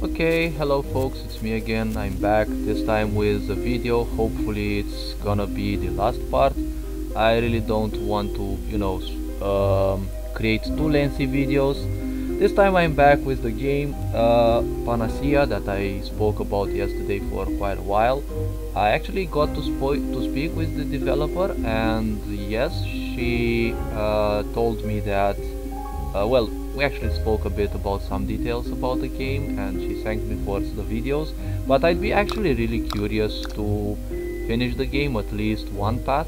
Okay, hello folks, it's me again. I'm back, this time with a video. Hopefully it's gonna be the last part. I really don't want to, create too lengthy videos. This time I'm back with the game Panacea that I spoke about yesterday for quite a while. I actually got to speak with the developer, and yes, she told me that well, we actually spoke a bit about some details about the game, and she thanked me for the videos, but I'd be actually really curious to finish the game, at least one path.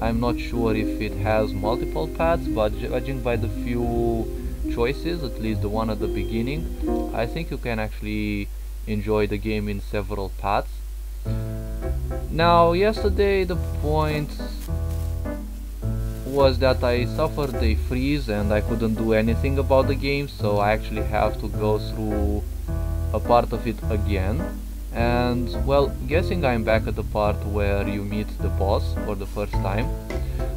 I'm not sure if it has multiple paths, but judging by the few choices, at least the one at the beginning, I think you can actually enjoy the game in several paths. Now, yesterday the point was that I suffered a freeze and I couldn't do anything about the game, so I actually have to go through a part of it again. And well, guessing I'm back at the part where you meet the boss for the first time.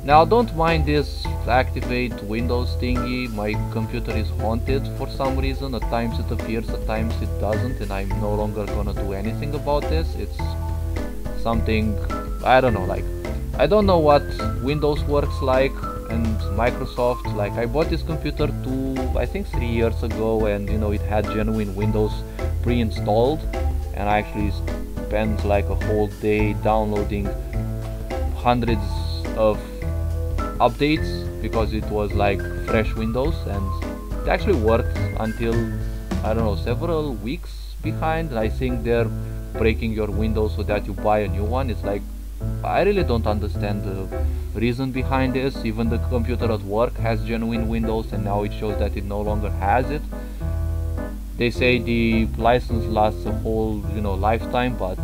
Now don't mind this activate Windows thingy, my computer is haunted for some reason. At times it appears, at times it doesn't, and I'm no longer gonna do anything about this. It's something, I don't know, like I don't know what Windows works like and Microsoft. Like, I bought this computer I think 3 years ago, and it had genuine Windows pre-installed, and I actually spent like a whole day downloading hundreds of updates because it was like fresh Windows, and it actually worked until, I don't know, several weeks behind. I think they're breaking your Windows so that you buy a new one. It's like, I really don't understand the reason behind this. Even the computer at work has genuine Windows, and now it shows that it no longer has it. They say the license lasts a whole lifetime, but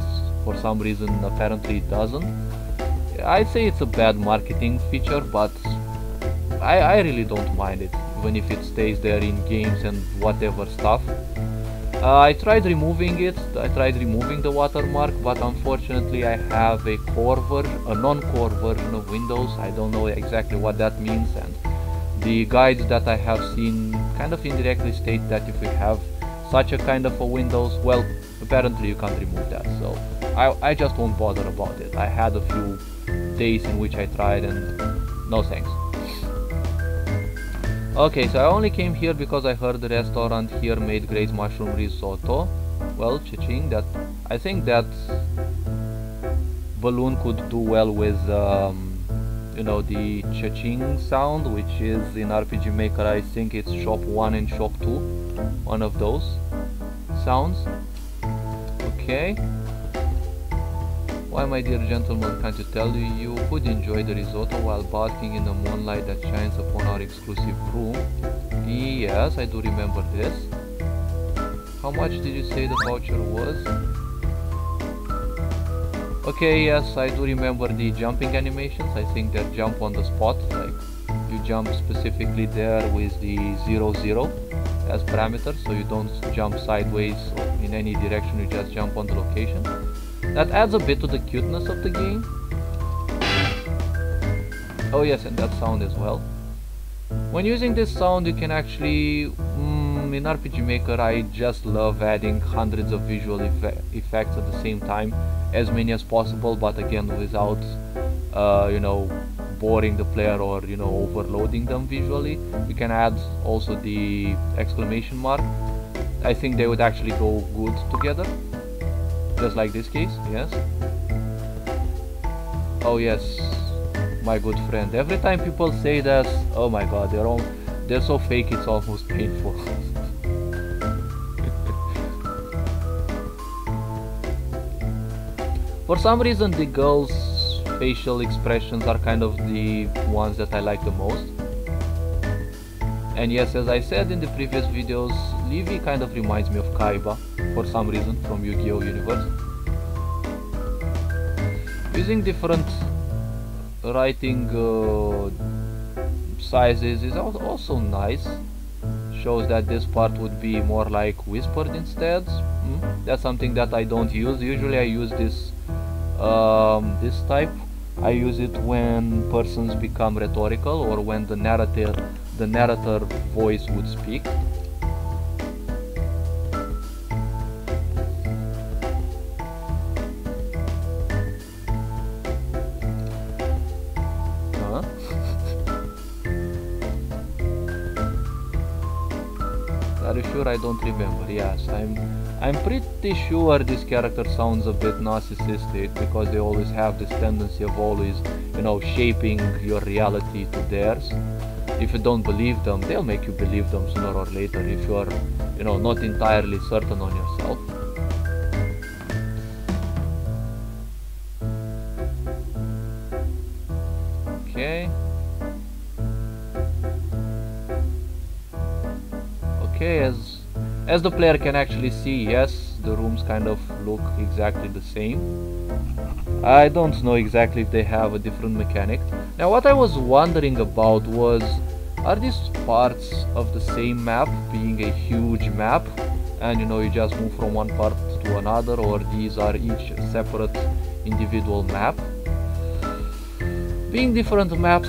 for some reason apparently it doesn't. I'd say it's a bad marketing feature, but I really don't mind it, even if it stays there in games and whatever stuff. I tried removing it, I tried removing the watermark, but unfortunately I have a non-core version of Windows. I don't know exactly what that means, and the guides that I have seen kind of indirectly state that if you have such a kind of a Windows, well, apparently you can't remove that, so I just won't bother about it. I had a few days in which I tried, and no thanks. Okay, so I only came here because I heard the restaurant here made great mushroom risotto. Well, cha-ching, I think that balloon could do well with the cha-ching sound, which is in RPG Maker, I think it's shop 1 and shop 2, one of those sounds. Okay. Why, my dear gentleman, can't you tell you could enjoy the risotto while basking in the moonlight that shines upon our exclusive room? Yes, I do remember this. How much did you say the voucher was? Okay, yes, I do remember the jumping animations. I think that jump on the spot, like you jump specifically there with the 0-0 as parameter, so you don't jump sideways or in any direction, you just jump on the location. That adds a bit to the cuteness of the game. Oh yes, and that sound as well. When using this sound, you can actually, in RPG Maker, I just love adding hundreds of visual effects at the same time, as many as possible, but again without, boring the player or overloading them visually. You can add also the exclamation mark. I think they would actually go good together. Just like this case, yes. Oh yes, my good friend. Every time people say this, oh my god, they're so fake, it's almost painful. For some reason, the girls' facial expressions are kind of the ones that I like the most. And yes, as I said in the previous videos, Livy kind of reminds me of Kaiba for some reason from Yu-Gi-Oh! Universe. Using different writing sizes is also nice. Shows that this part would be more like whispered instead. That's something that I don't use. Usually I use this type. I use it when persons become rhetorical or when the narrator voice would speak. Are you sure? I don't remember. Yes, I'm pretty sure this character sounds a bit narcissistic because they always have this tendency of always, you know, shaping your reality to theirs. If you don't believe them, they'll make you believe them sooner or later if you are, you know, not entirely certain on yourself. Okay. Okay, as the player can actually see, yes, the rooms kind of look exactly the same. I don't know exactly if they have a different mechanic. Now what I was wondering about was, are these parts of the same map, being a huge map, and you know you just move from one part to another, or these are each separate individual map? Being different maps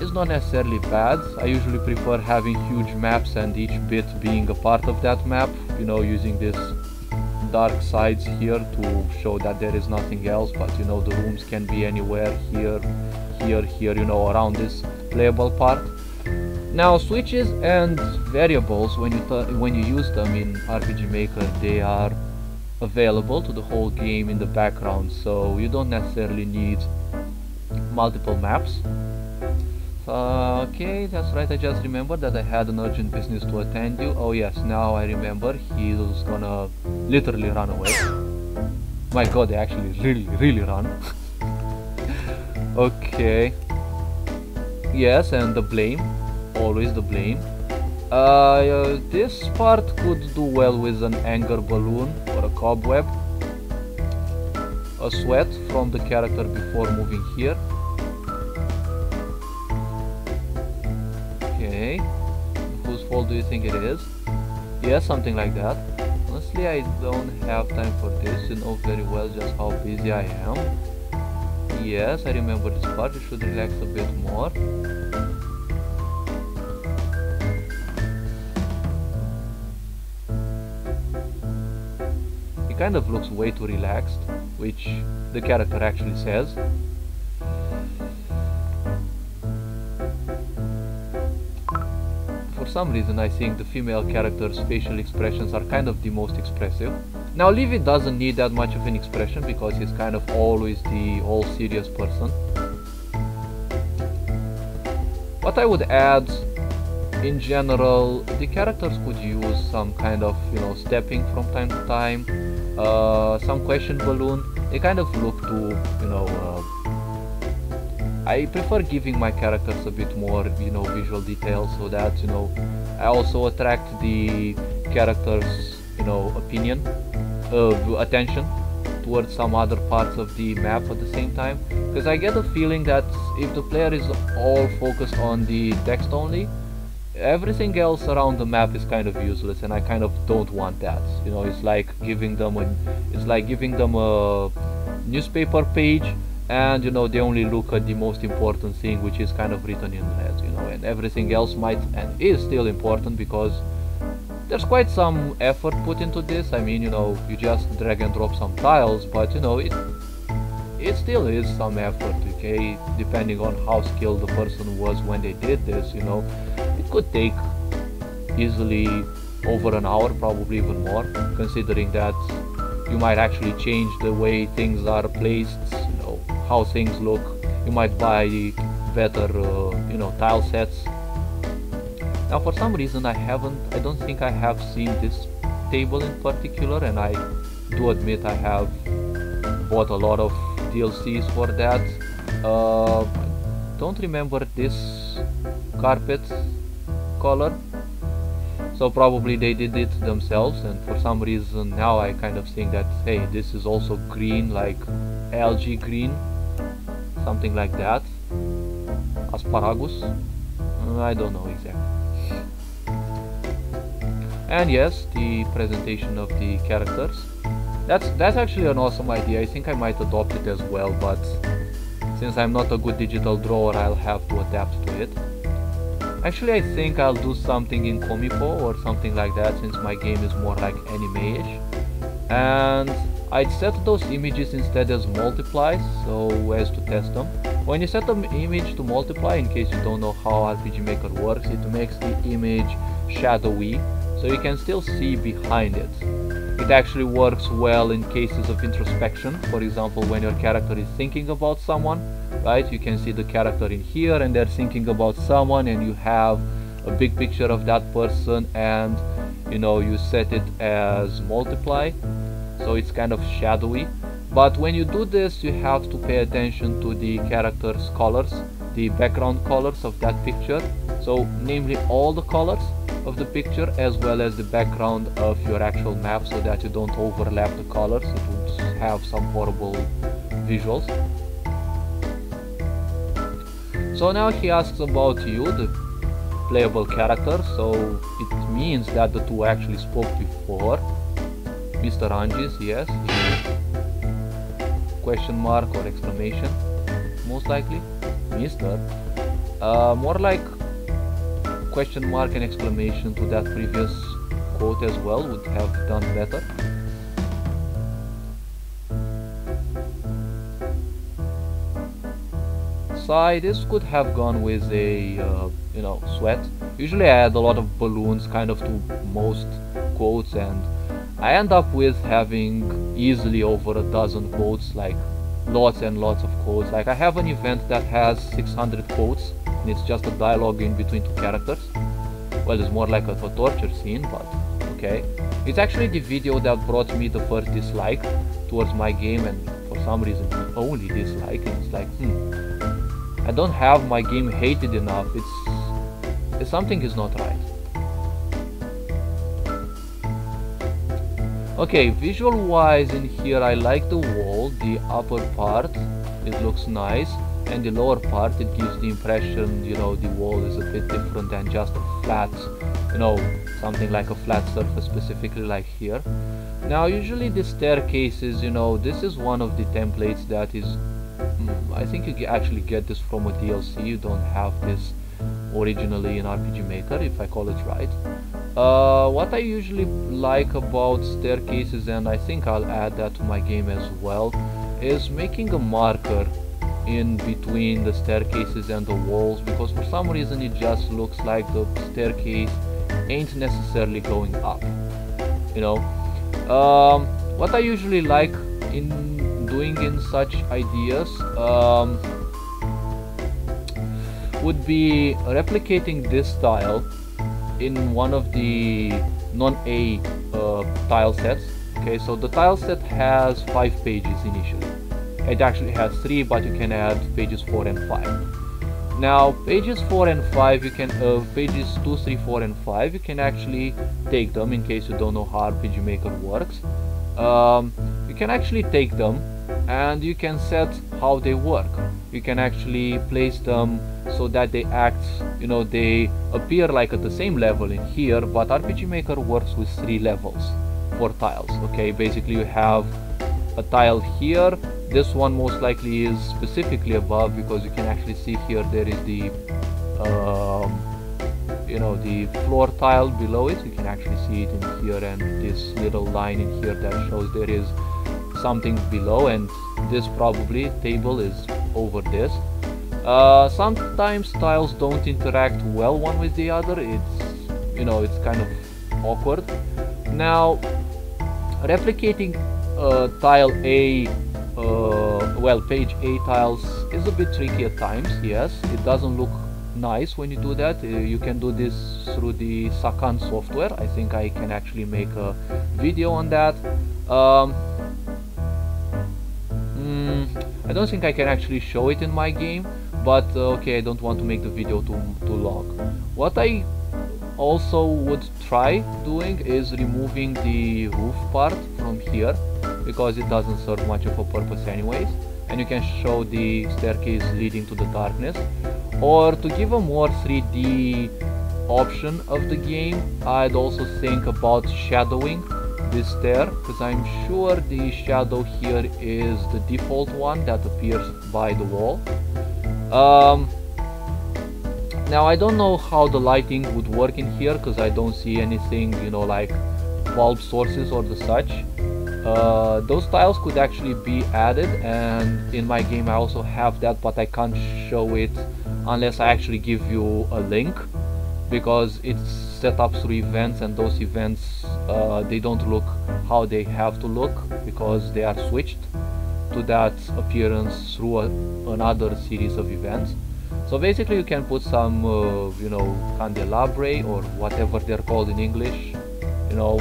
is not necessarily bad. I usually prefer having huge maps and each bit being a part of that map, you know, using this dark sides here to show that there is nothing else, but you know the rooms can be anywhere, here, you know, around this playable part. Now switches and variables, when you use them in RPG Maker, they are available to the whole game in the background, so you don't necessarily need multiple maps. Okay, that's right, I just remembered that I had an urgent business to attend to. Oh yes, now I remember, he was gonna literally run away. My god, they actually really run. Okay. Yes, and the blame. Always the blame. This part could do well with an anger balloon or a cobweb. A sweat from the character before moving here. Okay. Whose fault do you think it is? Yes, something like that. Honestly, I don't have time for this. You know very well just how busy I am. Yes, I remember this part. You should relax a bit more. He kind of looks way too relaxed, which the character actually says. For some reason I think the female character's facial expressions are kind of the most expressive. Now Livy doesn't need that much of an expression because he's kind of always the all serious person. What I would add, in general, the characters could use some kind of, you know, stepping from time to time, some question balloon. They kind of look to, you know, I prefer giving my characters a bit more, you know, visual detail, so that, you know, I also attract the characters, you know, attention towards some other parts of the map at the same time. Because I get the feeling that if the player is all focused on the text only, everything else around the map is kind of useless, and I kind of don't want that. You know, it's like giving them a newspaper page, and you know they only look at the most important thing, which is kind of written in red, you know, and everything else might and is still important because there's quite some effort put into this. I mean, you know, you just drag and drop some tiles, but you know it still is some effort, okay, depending on how skilled the person was when they did this. You know, it could take easily over an hour, probably even more, considering that you might actually change the way things are placed, you know, how things look. You might buy better, you know, tile sets. Now for some reason I don't think I have seen this table in particular, and I do admit I have bought a lot of DLCs for that. I don't remember this carpet color, so probably they did it themselves, and for some reason now I kind of think that, hey, this is also green, like algae green, something like that, asparagus, I don't know exactly. And yes, the presentation of the characters, that's actually an awesome idea. I think I might adopt it as well, but since I'm not a good digital drawer, I'll have to adapt to it. Actually, I think I'll do something in Comipo or something like that, since my game is more like anime-ish. And I'd set those images instead as multiplies, so as to test them. When you set an image to multiply, in case you don't know how RPG Maker works, it makes the image shadowy, so you can still see behind it. It actually works well in cases of introspection. For example, when your character is thinking about someone, right? You can see the character in here and they're thinking about someone, and you have a big picture of that person, and you know, you set it as multiply, so it's kind of shadowy. But when you do this, you have to pay attention to the character's colors, the background colors of that picture, so namely all the colors of the picture as well as the background of your actual map, so that you don't overlap the colors. It would have some horrible visuals. So now he asks about you, the playable character, so it means that the two actually spoke before. Mr. Anges, yes. Question mark or exclamation, most likely. Mr. More like question mark and exclamation to that previous quote as well would have done better. So this could have gone with a you know, sweat. Usually I add a lot of balloons kind of to most quotes, and I end up with having easily over a dozen quotes, like lots and lots of quotes. Like I have an event that has 600 quotes, and it's just a dialogue in between two characters. Well, it's more like a torture scene, but okay. It's actually the video that brought me the first dislike towards my game, and for some reason the only dislike. And it's like, I don't have my game hated enough. It's something is not right. Okay, visual wise in here I like the wall, the upper part, it looks nice, and the lower part, it gives the impression, you know, the wall is a bit different than just a flat, you know, something like a flat surface, specifically like here. Now usually the staircases, you know, this is one of the templates that is, I think you actually get this from a DLC. You don't have this originally in RPG Maker, if I call it right. What I usually like about staircases, and I think I'll add that to my game as well, is making a marker in between the staircases and the walls, because for some reason it just looks like the staircase ain't necessarily going up, you know. What I usually like in doing in such ideas would be replicating this tile in one of the non-A tile sets. Okay, so the tile set has 5 pages initially. It actually has 3, but you can add pages 4 and 5. Now pages 4 and 5 you can pages 2, 3, 4 and 5 you can actually take them, in case you don't know how RPG Maker works. You can actually take them and you can set how they work. You can actually place them so that they act, you know, they appear like at the same level in here, but RPG Maker works with 3 levels for tiles. Okay, basically you have a tile here. This one most likely is specifically above, because you can actually see here there is the you know, the floor tile below it. You can actually see it in here, and this little line in here that shows there is something below, and this probably table is over this. Sometimes tiles don't interact well one with the other. It's, you know, it's kind of awkward. Now replicating tile A, well, page A tiles is a bit tricky at times. Yes, it doesn't look nice when you do that. You can do this through the Sakan software. I think I can actually make a video on that. I don't think I can actually show it in my game, but okay, I don't want to make the video too long. What I also would try doing is removing the roof part from here, because it doesn't serve much of a purpose anyways, and you can show the staircase leading to the darkness. Or to give a more 3D option of the game, I'd also think about shadowing this stair, because I'm sure the shadow here is the default one that appears by the wall. Now I don't know how the lighting would work in here, because I don't see anything, you know, like bulb sources or the such. Those tiles could actually be added, and in my game I also have that, but I can't show it unless I actually give you a link. because it's set up through events, and those events they don't look how they have to look because they are switched to that appearance through another series of events. So basically you can put some you know, candelabra or whatever they're called in English, you know,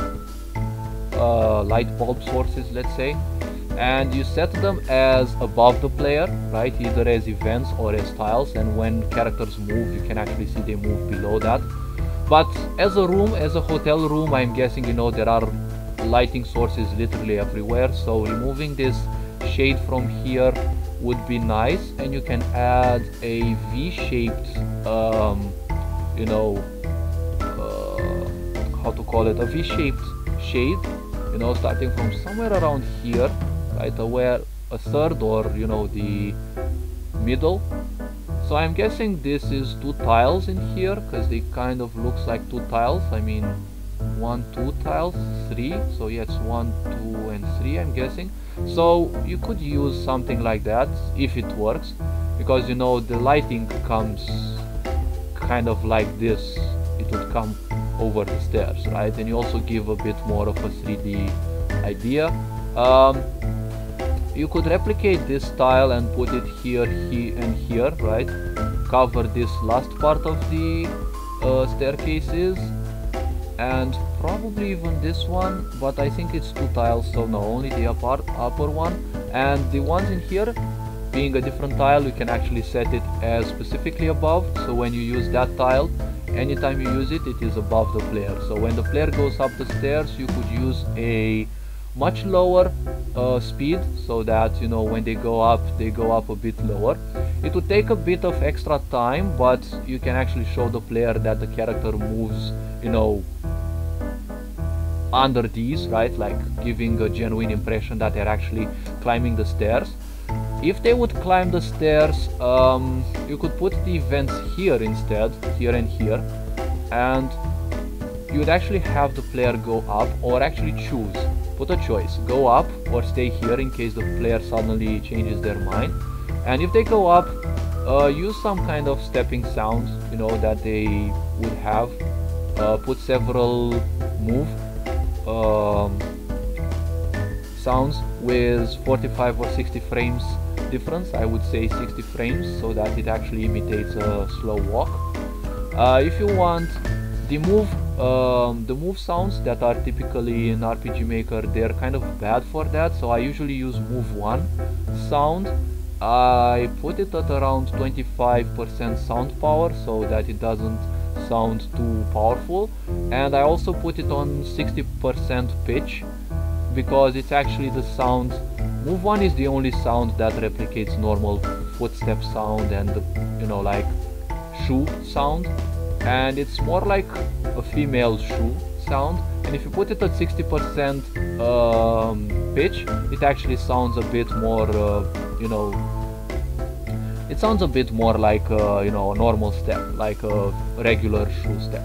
light bulb sources, let's say, and you set them as above the player, right, either as events or as tiles, and when characters move you can actually see they move below that. But as a room, as a hotel room, I'm guessing, you know, there are lighting sources literally everywhere, so removing this shade from here would be nice, and you can add a V-shaped you know, how to call it, a V-shaped shade, you know, starting from somewhere around here, right, where a third, or you know, the middle. So I'm guessing this is 2 tiles in here, because they kind of looks like 2 tiles. I mean 1, 2 tiles, 3, so yeah, it's 1, 2 and 3, I'm guessing. So you could use something like that if it works, because you know, the lighting comes kind of like this, it would come over the stairs, right, and you also give a bit more of a 3D idea. You could replicate this tile and put it here, and here, right, cover this last part of the staircases, and probably even this one, but I think it's 2 tiles, so no, only the upper one, and the ones in here being a different tile, you can actually set it as specifically above, so when you use that tile, anytime you use it, it is above the player. So when the player goes up the stairs, you could use a much lower speed, so that, you know, when they go up a bit lower. It would take a bit of extra time, but you can actually show the player that the character moves, you know, under these, right, like giving a genuine impression that they're actually climbing the stairs. If they would climb the stairs, you could put the events here instead, here and here, and you would actually have the player go up, or actually choose, put a choice, go up or stay here in case the player suddenly changes their mind. And if they go up, use some kind of stepping sounds, you know, that they would have, put several move sounds with 45 or 60 frames difference. I would say 60 frames, so that it actually imitates a slow walk. If you want the move sounds that are typically in RPG Maker, they're kind of bad for that, so I usually use move 1 sound. I put it at around 25% sound power, so that it doesn't sound too powerful, and I also put it on 60% pitch, because it's actually the sound. Move 1 is the only sound that replicates normal footstep sound and the, you know, like shoe sound, and it's more like a female shoe sound. And if you put it at 60% pitch, it actually sounds a bit more, you know, it sounds a bit more like you know, a normal step, like a regular shoe step.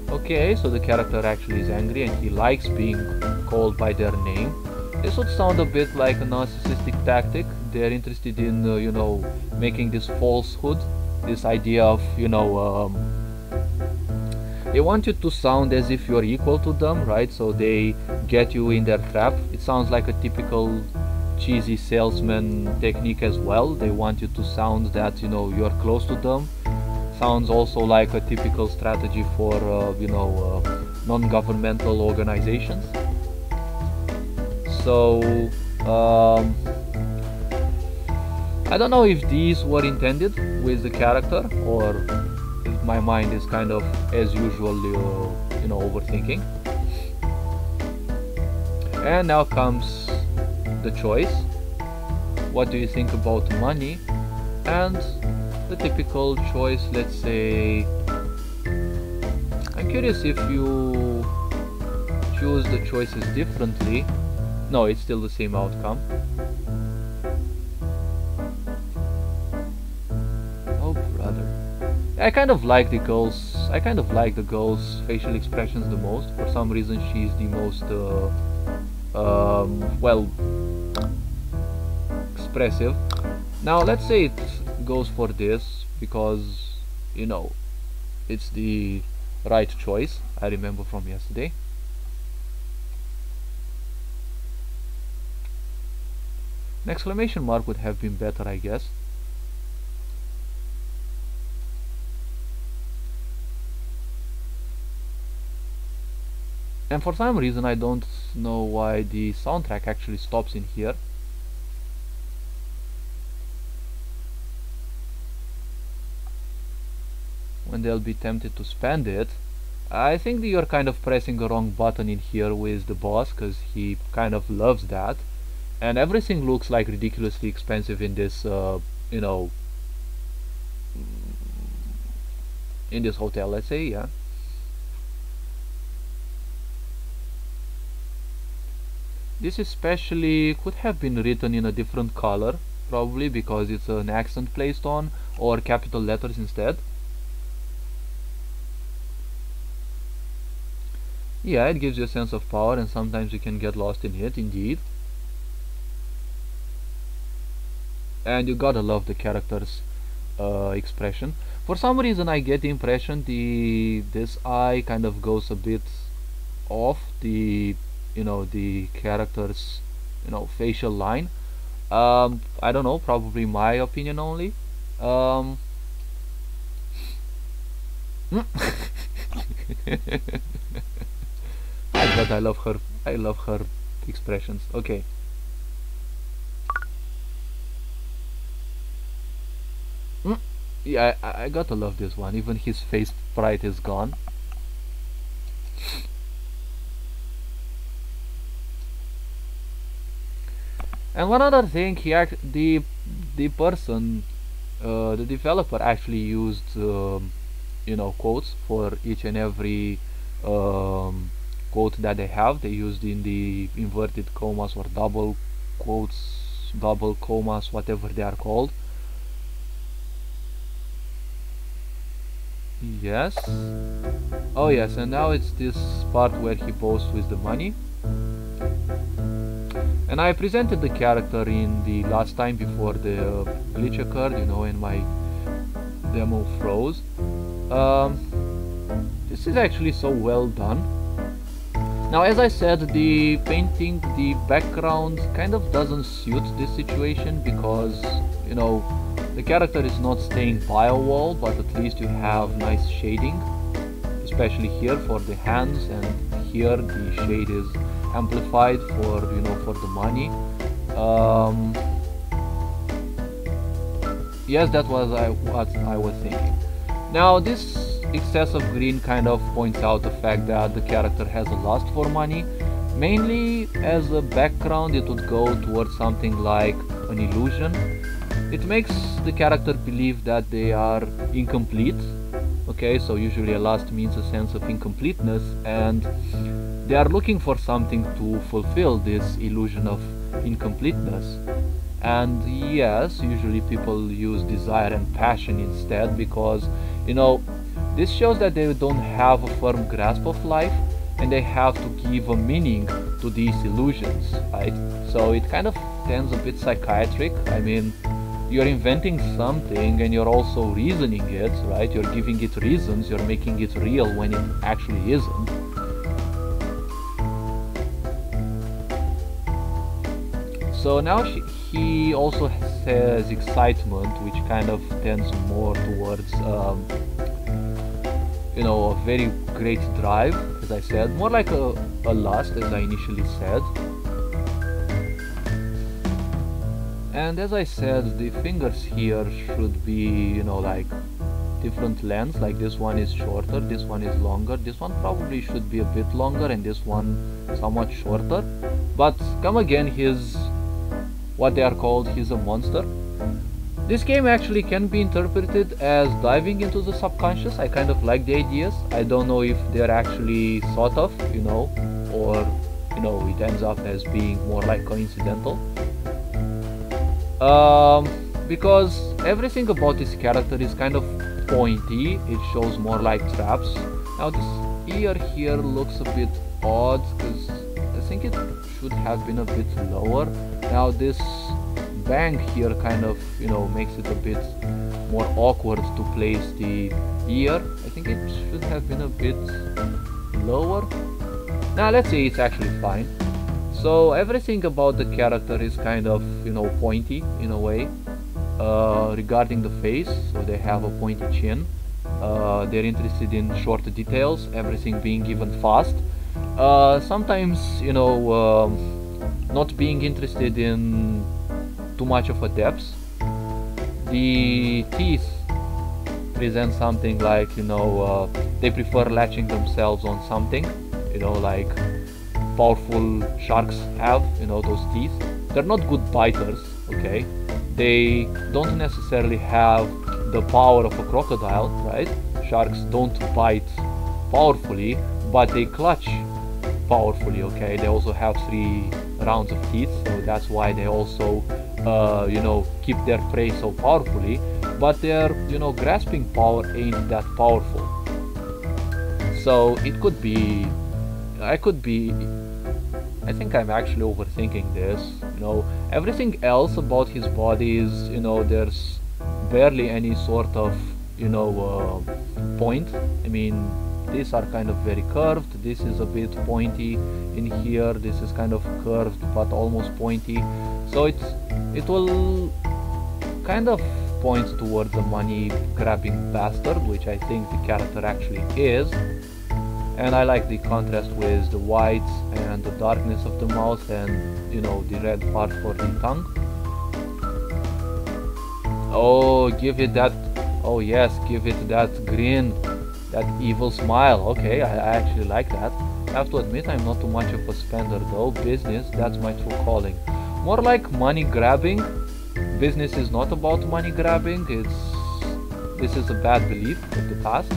Okay, so the character actually is angry and he likes being called by their name. This would sound a bit like a narcissistic tactic. They're interested in, you know, making this falsehood, this idea of, you know, they want you to sound as if you're equal to them, right? So they get you in their trap. It sounds like a typical cheesy salesman technique as well. They want you to sound that, you know, you're close to them. Sounds also like a typical strategy for, you know, non-governmental organizations. So, I don't know if these were intended with the character, or if my mind is kind of, as usual, you know, overthinking. And now comes the choice. What do you think about money? And the typical choice, let's say, I'm curious if you choose the choices differently. No, it's still the same outcome. Oh brother. I kind of like the girl's facial expressions the most. For some reason she's the most well, expressive. Now let's say it goes for this because, you know, it's the right choice, I remember from yesterday. An exclamation mark would have been better, I guess. And for some reason I don't know why the soundtrack actually stops in here. When they'll be tempted to spend it. I think that you're kind of pressing the wrong button in here with the boss, because he kind of loves that. And everything looks like ridiculously expensive in this, you know, in this hotel, let's say, yeah. This especially could have been written in a different color, probably because it's an accent placed on, or capital letters instead. Yeah, it gives you a sense of power, and sometimes you can get lost in it, indeed. And you gotta love the character's expression. For some reason I get the impression this eye kind of goes a bit off the, you know, the character's, you know, facial line. I don't know, probably my opinion only. But I love her. I love her expressions. Okay. Yeah, I gotta love this one. Even his face sprite is gone. And one other thing, the person, the developer actually used, you know, quotes for each and every quote that they have. They used in the inverted commas or double quotes, double commas, whatever they are called. Yes. Oh yes, and now it's this part where he boasts with the money. And I presented the character in the last time before the glitch occurred, you know, and my demo froze. This is actually so well done. Now, as I said, the painting, the background kind of doesn't suit this situation because, you know, the character is not staying by a wall, but at least you have nice shading, especially here for the hands, and here the shade is amplified for, you know, for the money. Yes, that was what I was thinking. Now this excessive green kind of points out the fact that the character has a lust for money. Mainly as a background it would go towards something like an illusion. It makes the character believe that they are incomplete. Okay, so usually a lust means a sense of incompleteness, and they are looking for something to fulfill this illusion of incompleteness. And yes, usually people use desire and passion instead because, you know, this shows that they don't have a firm grasp of life and they have to give a meaning to these illusions, right? So it kind of tends a bit psychiatric. I mean, you're inventing something and you're also reasoning it, right? You're giving it reasons, you're making it real when it actually isn't. So now he also says excitement, which kind of tends more towards, you know, a very great drive, as I said, more like a lust, as I initially said. And as I said, the fingers here should be, you know, like different lengths, like this one is shorter, this one is longer, this one probably should be a bit longer, and this one somewhat shorter. But come again, he's what they are called, he's a monster. This game actually can be interpreted as diving into the subconscious. I kind of like the ideas. I don't know if they're actually thought of, you know, or, you know, it ends up as being more like coincidental. Because everything about this character is kind of pointy. It shows more like traps. Now this ear here looks a bit odd because I think it should have been a bit lower. Now this bang here kind of, you know, makes it a bit more awkward to place the ear. I think it should have been a bit lower. Now let's say it's actually fine. So everything about the character is kind of, you know, pointy in a way. Regarding the face, so they have a pointy chin. They're interested in short details, everything being given fast. Sometimes, you know, not being interested in too much of a depth. The teeth present something like, you know, they prefer latching themselves on something, you know, like powerful sharks have, you know, those teeth. They're not good biters, okay? They don't necessarily have the power of a crocodile, right? Sharks don't bite powerfully, but they clutch powerfully, okay? They also have 3 rounds of teeth, so that's why they also, you know, keep their prey so powerfully, but their, you know, grasping power ain't that powerful. So it could be, I think I'm actually overthinking this, you know. Everything else about his body is, you know, there's barely any sort of, you know, point. I mean, these are kind of very curved, this is a bit pointy in here, this is kind of curved but almost pointy. So it will kind of point towards a money grabbing bastard, which I think the character actually is. And I like the contrast with the whites and the darkness of the mouth and, you know, the red part for the tongue. Oh, give it that, oh yes, give it that grin, that evil smile. Okay, I actually like that. I have to admit I'm not too much of a spender though. Business, that's my true calling. More like money grabbing. Business is not about money grabbing, this is a bad belief of the past.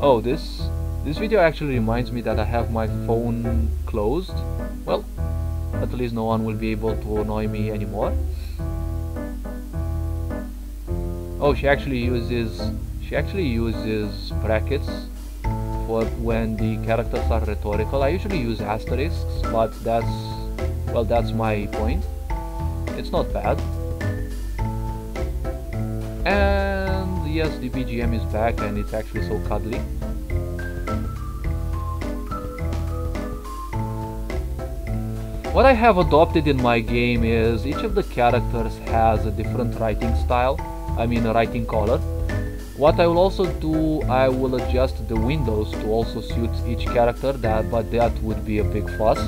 Oh, this video actually reminds me that I have my phone closed. Well, at least no one will be able to annoy me anymore. Oh, she actually uses brackets for when the characters are rhetorical. I usually use asterisks, but that's my point. It's not bad. And yes, the BGM is back and it's actually so cuddly. What I have adopted in my game is each of the characters has a different writing style, I mean a writing color. What I will also do, I will adjust the windows to also suit each character, but that would be a big fuss.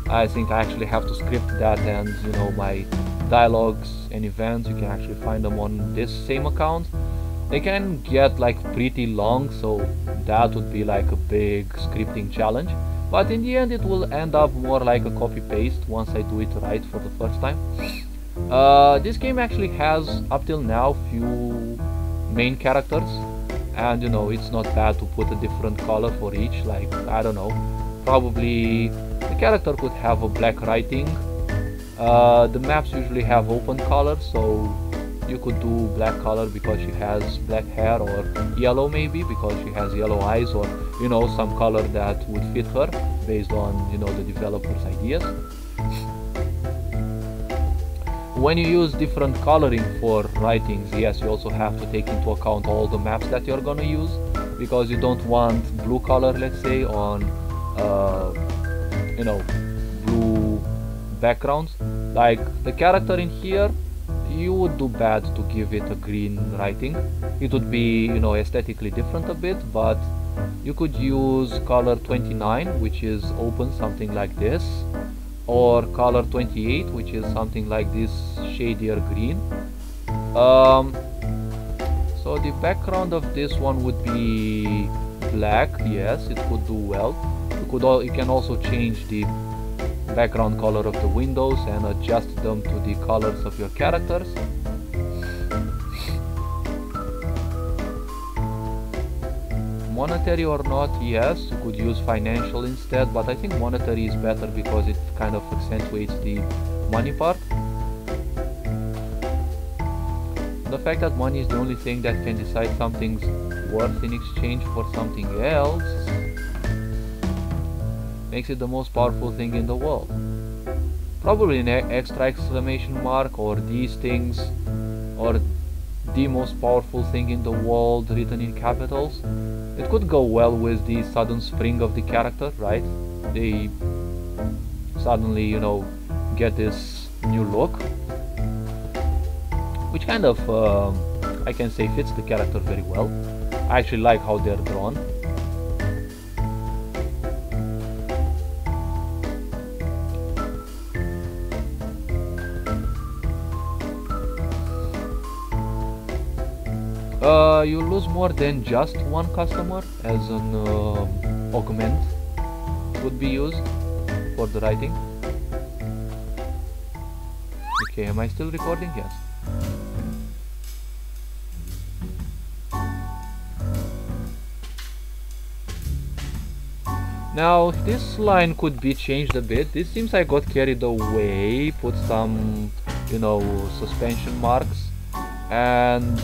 I think I actually have to script that, and you know, my dialogues and events, you can actually find them on this same account. They can get like pretty long, so that would be like a big scripting challenge. But in the end it will end up more like a copy-paste once I do it right for the first time. This game actually has, up till now, few main characters. And you know, it's not bad to put a different color for each, like, I don't know, probably the character could have a black writing. The maps usually have open color, so you could do black color because she has black hair, or yellow maybe because she has yellow eyes, or you know, some color that would fit her based on, you know, the developer's ideas. When you use different coloring for writings, yes, you also have to take into account all the maps that you're gonna use, because you don't want blue color, let's say, on you know, blue backgrounds. Like the character in here, you would do bad to give it a green writing. It would be, you know, aesthetically different a bit, but you could use color 29, which is open, something like this, or color 28, which is something like this shadier green. So the background of this one would be black. Yes, it could do well. You can also change the background color of the windows and adjust them to the colors of your characters. Monetary or not, yes, you could use financial instead, but I think monetary is better because it kind of accentuates the money part. The fact that money is the only thing that can decide something's worth in exchange for something else. makes it the most powerful thing in the world. Probably an extra exclamation mark, or these things, or the most powerful thing in the world written in capitals. It could go well with the sudden spring of the character, right? They suddenly, you know, get this new look, which kind of, I can say, fits the character very well. I actually like how they're drawn. You lose more than just one customer, as an augment would be used for the writing. Okay, am I still recording? Yes. Now, this line could be changed a bit. This seems I got carried away, put some, you know, suspension marks, and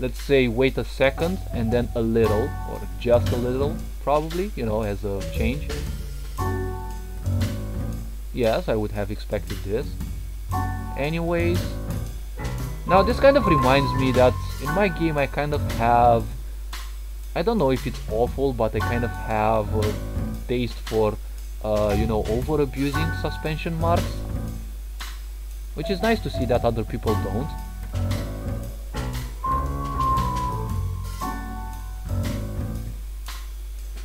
let's say wait a second and then a little, or just a little, probably, you know, as a change. Yes, I would have expected this. Anyways, now this kind of reminds me that in my game I kind of have, I don't know if it's awful, but I kind of have a taste for, you know, over abusing suspension marks, which is nice to see that other people don't.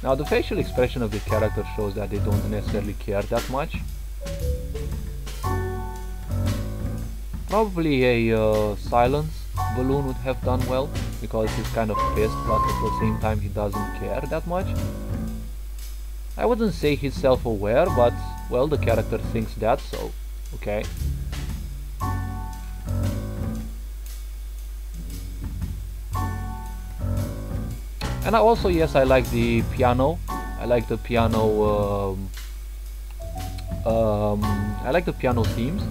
Now the facial expression of the character shows that they don't necessarily care that much. Probably a silence balloon would have done well, because he's kind of pissed, but at the same time he doesn't care that much. I wouldn't say he's self-aware, but, well, the character thinks that, so okay. And also, yes, I like the piano. I like the piano. I like the piano themes.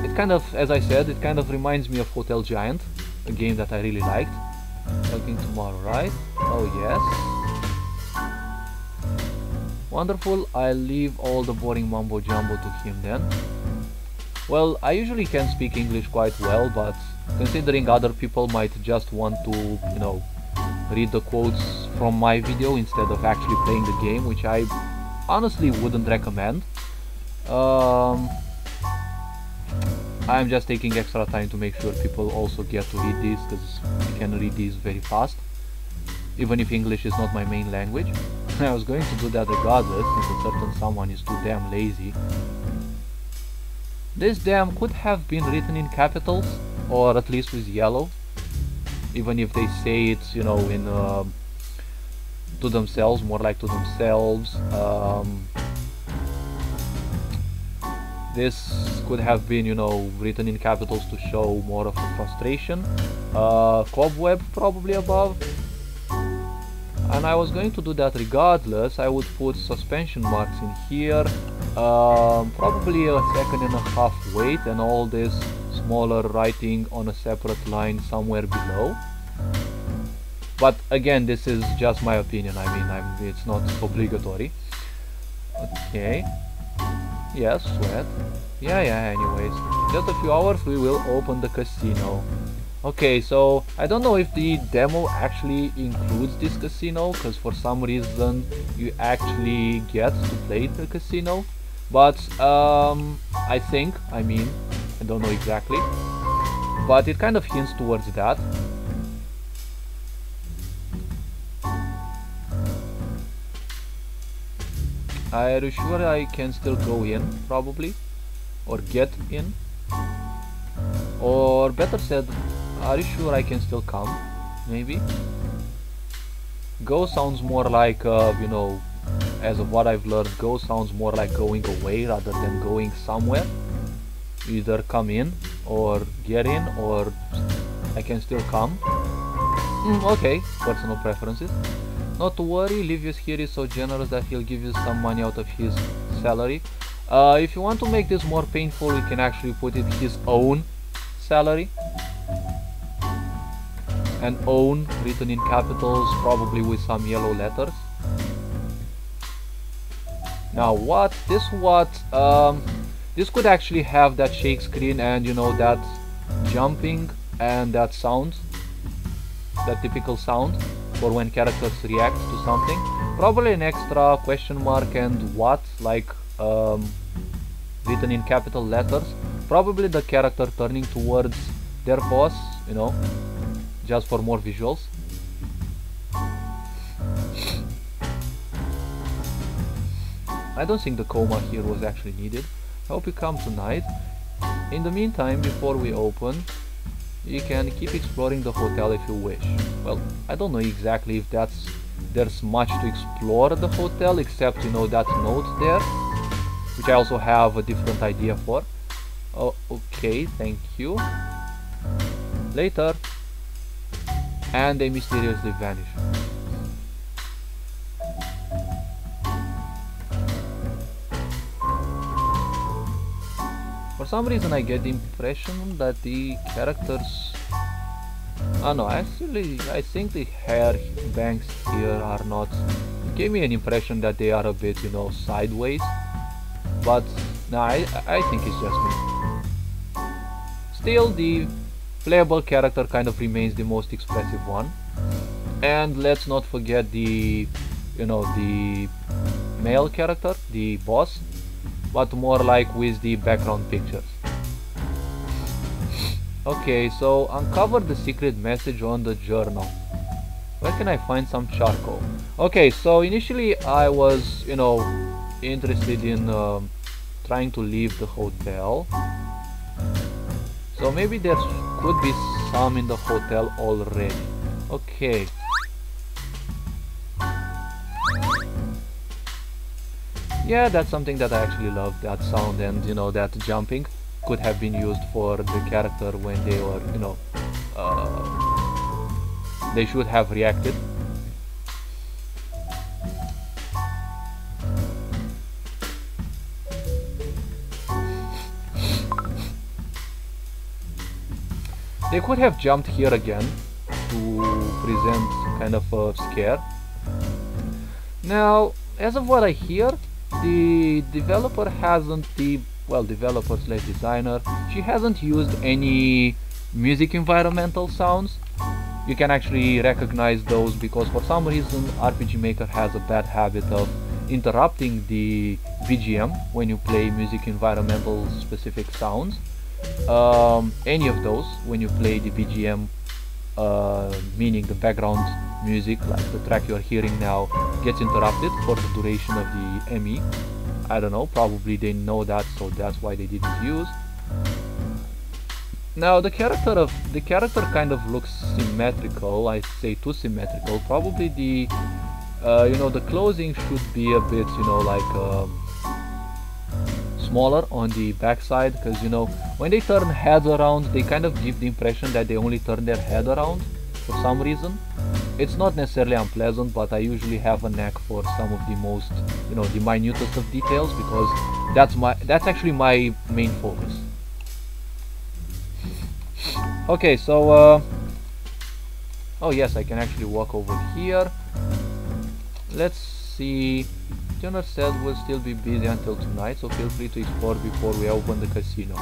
It kind of, as I said, it kind of reminds me of Hotel Giant, a game that I really liked. Working tomorrow, right? Oh yes. Wonderful. I'll leave all the boring mumbo jumbo to him then. Well, I usually can speak English quite well, but considering other people might just want to, you know, read the quotes from my video instead of actually playing the game, which I honestly wouldn't recommend. I'm just taking extra time to make sure people also get to read these, because you can read these very fast, even if English is not my main language. I was going to do that regardless, since a certain someone is too damn lazy. This damn could have been written in capitals, or at least with yellow, even if they say it's, you know, in to themselves, more like to themselves. This could have been, you know, written in capitals to show more of a frustration. Cobweb probably above. And I was going to do that regardless. I would put suspension marks in here, probably a second and a half wait, and all this smaller writing on a separate line somewhere below. But again, this is just my opinion. I mean, it's not obligatory. Okay. Yes, sweat. Yeah, anyways. Just a few hours we will open the casino. Okay, so I don't know if the demo actually includes this casino, because for some reason you actually get to play the casino. But I think, I don't know exactly, but it kind of hints towards that. Are you sure I can still go in, probably? Or get in? Or better said, are you sure I can still come? Maybe? Go sounds more like, you know, as of what I've learned, go sounds more like going away rather than going somewhere. Either come in, or get in, or I can still come. Okay, personal preferences. Not to worry, Livius here is so generous that he'll give you some money out of his salary. If you want to make this more painful, we can actually put it his own salary. And own written in capitals, probably with some yellow letters. Now what? This could actually have that shake screen and you know that jumping and that sound, that typical sound for when characters react to something. Probably an extra question mark and what, like written in capital letters. Probably the character turning towards their boss, you know, just for more visuals. I don't think the coma here was actually needed. I hope you come tonight. In the meantime, before we open, you can keep exploring the hotel if you wish. Well, I don't know exactly if there's much to explore the hotel except, you know, that note there, which I also have a different idea for. Oh, okay, thank you. Later. And they mysteriously vanish. For some reason I get the impression that the characters... Oh no, actually I think the hair bangs here are not... It gave me an impression that they are a bit, you know, sideways. But no, I think it's just me. Still, the playable character kind of remains the most expressive one. And let's not forget the, you know, the male character, the boss, but more like with the background pictures. Okay, so uncover the secret message on the journal. Where can I find some charcoal? Okay, so initially I was, you know, interested in trying to leave the hotel. So maybe there could be some in the hotel already. Okay. Yeah, that's something that I actually love, that sound, and you know, that jumping could have been used for the character when they were, you know, they should have reacted. They could have jumped here again to present kind of a scare. Now, as of what I hear, the developer hasn't, developer/designer, she hasn't used any music environmental sounds. You can actually recognize those because for some reason RPG Maker has a bad habit of interrupting the BGM when you play music environmental specific sounds. Any of those when you play the BGM, meaning the background music, like the track you're hearing now, gets interrupted for the duration of the ME. I don't know, probably they know that, so that's why they didn't use. Now the character kind of looks symmetrical. I say too symmetrical. Probably the you know, the clothing should be a bit, you know, like smaller on the backside, because you know, when they turn heads around, they kind of give the impression that they only turn their head around for some reason. It's not necessarily unpleasant, but I usually have a knack for some of the most, you know, the minutest of details, because that's actually my main focus. Okay, so oh yes, I can actually walk over here. Let's see. Tuner said we'll still be busy until tonight, so feel free to explore before we open the casino.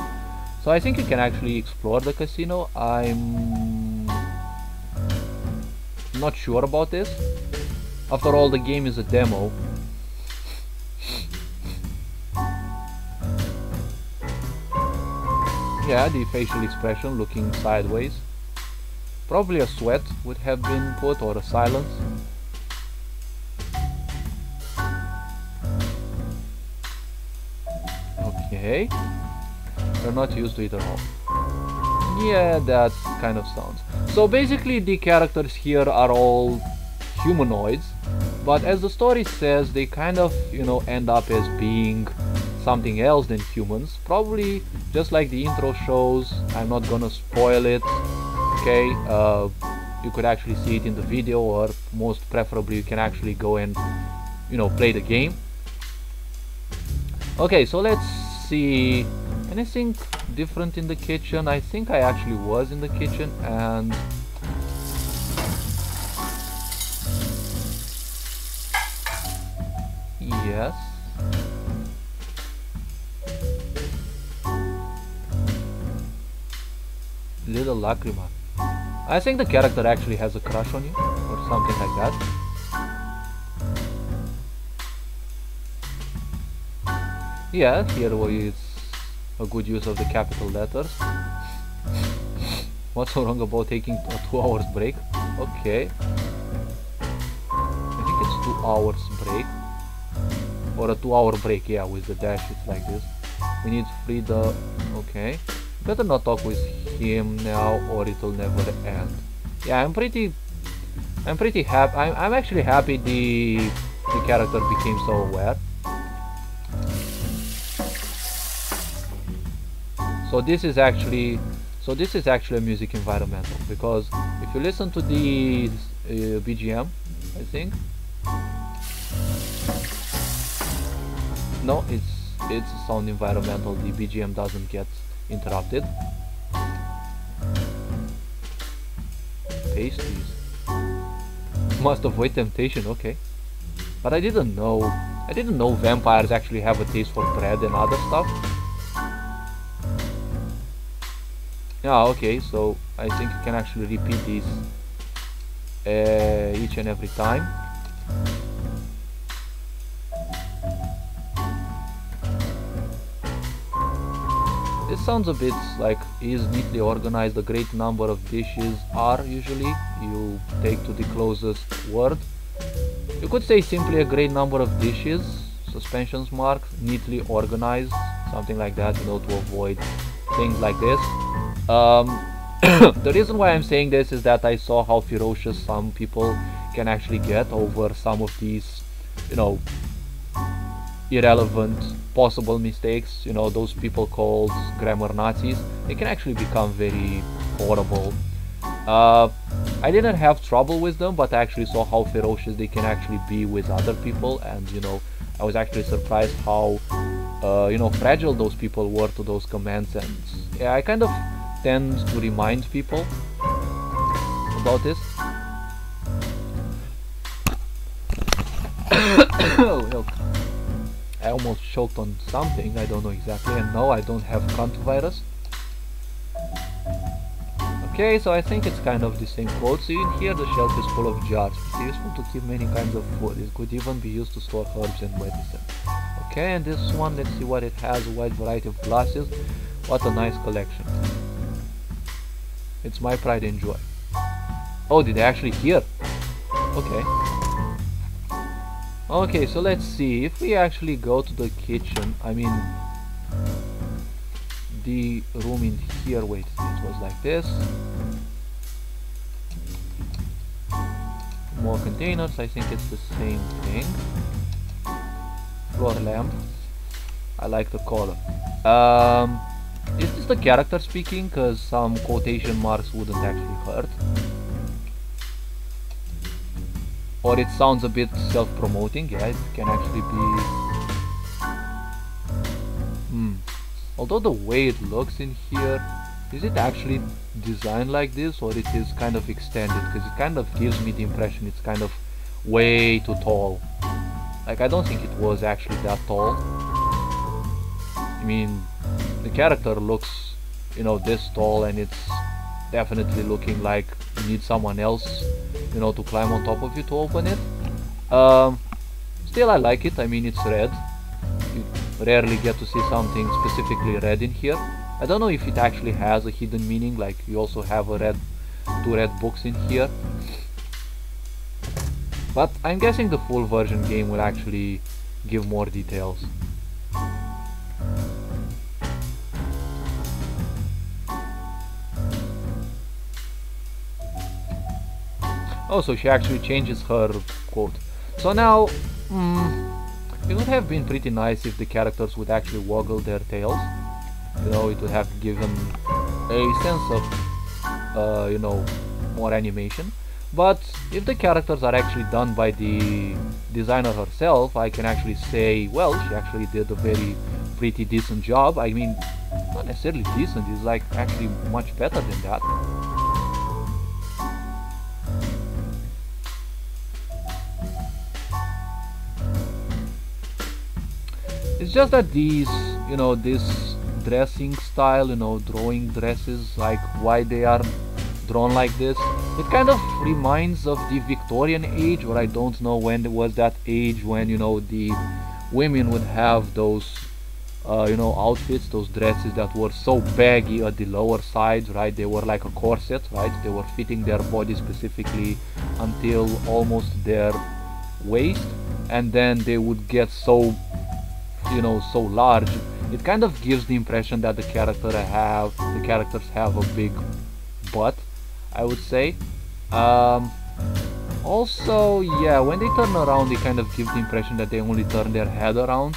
So I think you can actually explore the casino. I'm not sure about this. After all, the game is a demo. Yeah, the facial expression looking sideways. Probably a sweat would have been put, or a silence. Okay. They're not used to it at all. Yeah, that kind of sounds. So basically the characters here are all humanoids, but as the story says, they kind of, you know, end up as being something else than humans. Probably just like the intro shows. I'm not gonna spoil it. Okay, you could actually see it in the video, or most preferably you can actually go and, you know, play the game. Okay, so let's see. Anything different in the kitchen? I think I actually was in the kitchen, and yes, Little Lacrima. I think the character actually has a crush on you, or something like that. Yeah, here it's a good use of the capital letters. What's so wrong about taking a 2 hours break? Okay. I think it's 2 hours break. Or a 2 hour break, yeah, with the dash, it's like this. We need free the... okay. Better not talk with him now or it'll never end. Yeah, I'm pretty happy. I'm actually happy the character became so aware. So this is actually a music environmental, because if you listen to the BGM, I think no, it's a sound environmental. The BGM doesn't get interrupted. Pastries must avoid temptation. Okay, but I didn't know vampires actually have a taste for bread and other stuff. Yeah, okay, so I think you can actually repeat these each and every time. This sounds a bit like is neatly organized. A great number of dishes are usually you take to the closest word. You could say simply a great number of dishes, suspensions marks, neatly organized, something like that, you know, to avoid things like this. The reason why I'm saying this is that I saw how ferocious some people can actually get over some of these, you know, irrelevant possible mistakes. You know, those people called grammar Nazis, they can actually become very horrible. I didn't have trouble with them, but I actually saw how ferocious they can actually be with other people, and you know, I was actually surprised how you know, fragile those people were to those commands. And yeah, I kind of tend to remind people about this. Oh, help. I almost choked on something, I don't know exactly, and no, I don't have coronavirus. Okay, so I think it's kind of the same quote. So in here the shelf is full of jars. It's useful to keep many kinds of food. It could even be used to store herbs and medicine. Okay, and this one, let's see what it has. A wide variety of glasses. What a nice collection. It's my pride and joy. Oh, did I actually hear? Okay. Okay, so let's see. If we actually go to the kitchen, I mean the room in here, wait, it was like this. More containers, I think it's the same thing. Floor lamp, I like the color. Is this the character speaking? Because some quotation marks wouldn't actually hurt. Or it sounds a bit self-promoting. Yeah, it can actually be. Although the way it looks in here, is it actually designed like this, or it is kind of extended? Because it kind of gives me the impression it's kind of way too tall. Like, I don't think it was actually that tall. I mean, the character looks, you know, this tall, and it's definitely looking like you need someone else, you know, to climb on top of you to open it. Still, I like it. I mean, it's red. You rarely get to see something specifically red in here. I don't know if it actually has a hidden meaning, like you also have a two red books in here. But I'm guessing the full version game will actually give more details. Oh, so she actually changes her quote. So now, it would have been pretty nice if the characters would actually waggle their tails. You know, it would have given a sense of, you know, more animation. But if the characters are actually done by the designer herself, I can actually say, well, she actually did a very pretty decent job. I mean, not necessarily decent, it's like actually much better than that. It's just that these, you know, this dressing style, you know, drawing dresses, like why they are drawn like this. It kind of reminds of the Victorian age, or I don't know when was that age when, you know, the women would have those you know, outfits, those dresses that were so baggy at the lower sides, right? They were like a corset, right? They were fitting their body specifically until almost their waist, and then they would get so, you know, so large. It kind of gives the impression that the characters have a big butt, I would say. Also, yeah, when they turn around, they kind of give the impression that they only turn their head around.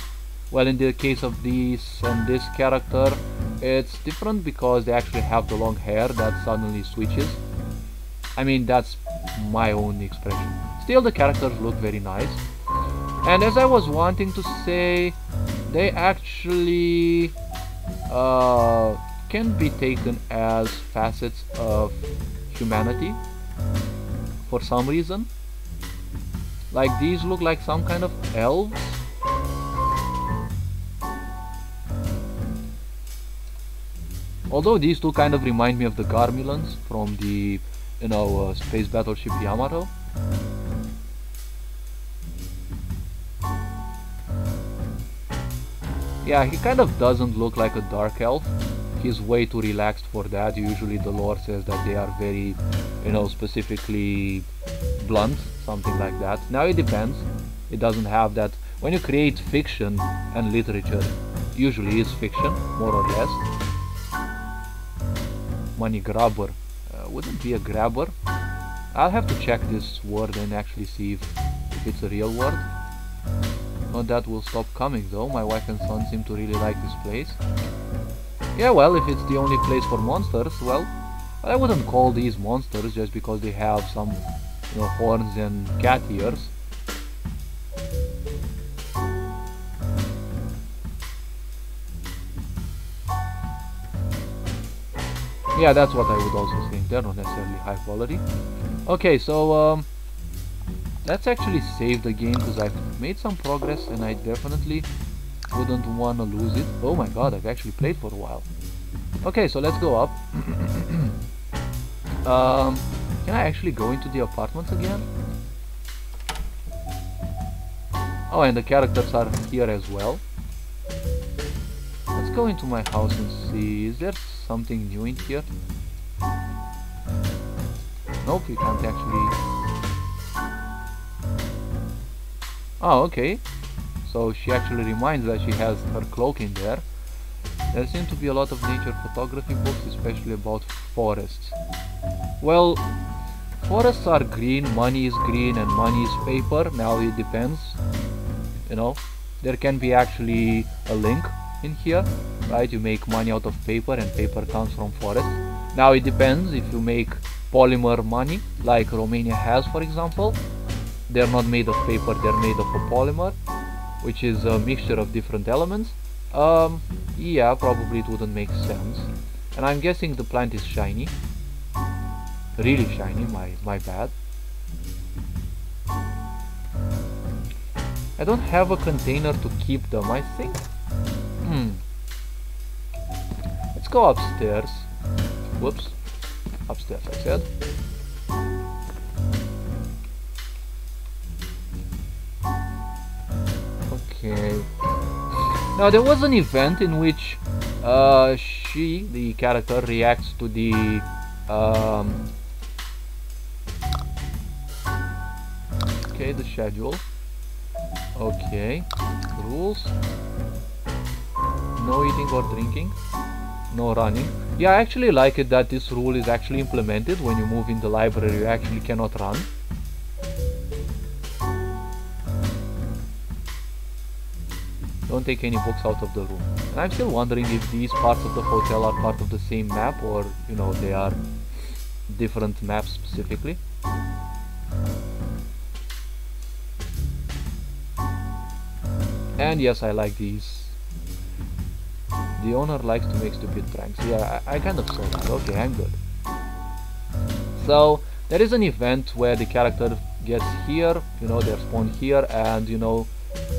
Well, in the case of this and this character, it's different because they actually have the long hair that suddenly switches. I mean, that's my own expression. Still, the characters look very nice. And as I was wanting to say, they actually can be taken as facets of humanity for some reason. Like, these look like some kind of elves. Although these two kind of remind me of the Garmilans from the, you know, space battleship Yamato. Yeah, he kind of doesn't look like a dark elf. He's way too relaxed for that. Usually the lore says that they are very, you know, specifically blunt, something like that. Now it depends. It doesn't have that. When you create fiction and literature, usually it's fiction, more or less. Money grabber. Wouldn't be a grabber. I'll have to check this word and actually see if it's a real word. Not that will stop coming though. My wife and son seem to really like this place. Yeah, well, if it's the only place for monsters, well, I wouldn't call these monsters just because they have some, you know, horns and cat ears. Yeah, that's what I would also think. They're not necessarily high quality. Okay, so let's actually save the game because I've made some progress and I definitely wouldn't want to lose it. Oh my god, I've actually played for a while. Okay, so let's go up. Can I actually go into the apartments again? Oh, and the characters are here as well. Let's go into my house and see, is there something new in here? Nope, you can't actually... Oh, okay. So she actually reminds that she has her cloak in there. There seem to be a lot of nature photography books, especially about forests. Well, forests are green, money is green, and money is paper. Now it depends, you know. There can be actually a link in here, right? You make money out of paper and paper comes from forest. Now it depends. If you make polymer money, like Romania has, for example, they're not made of paper, they're made of a polymer, which is a mixture of different elements. Yeah, probably it wouldn't make sense. And I'm guessing the plant is shiny. Really shiny, my bad. I don't have a container to keep them, I think. Let's go upstairs. Whoops. Upstairs, I said. Okay. Now there was an event in which she, the character, reacts to the okay, the schedule. Okay, rules. No eating or drinking. No running. Yeah, I actually like it that this rule is actually implemented. When you move in the library, you actually cannot run. Don't take any books out of the room. And I'm still wondering if these parts of the hotel are part of the same map, or, you know, they are different maps specifically. And yes, I like these. The owner likes to make stupid pranks. Yeah, I kind of saw that. Okay, I'm good. So there is an event where the character gets here, you know, they're spawned here, and, you know,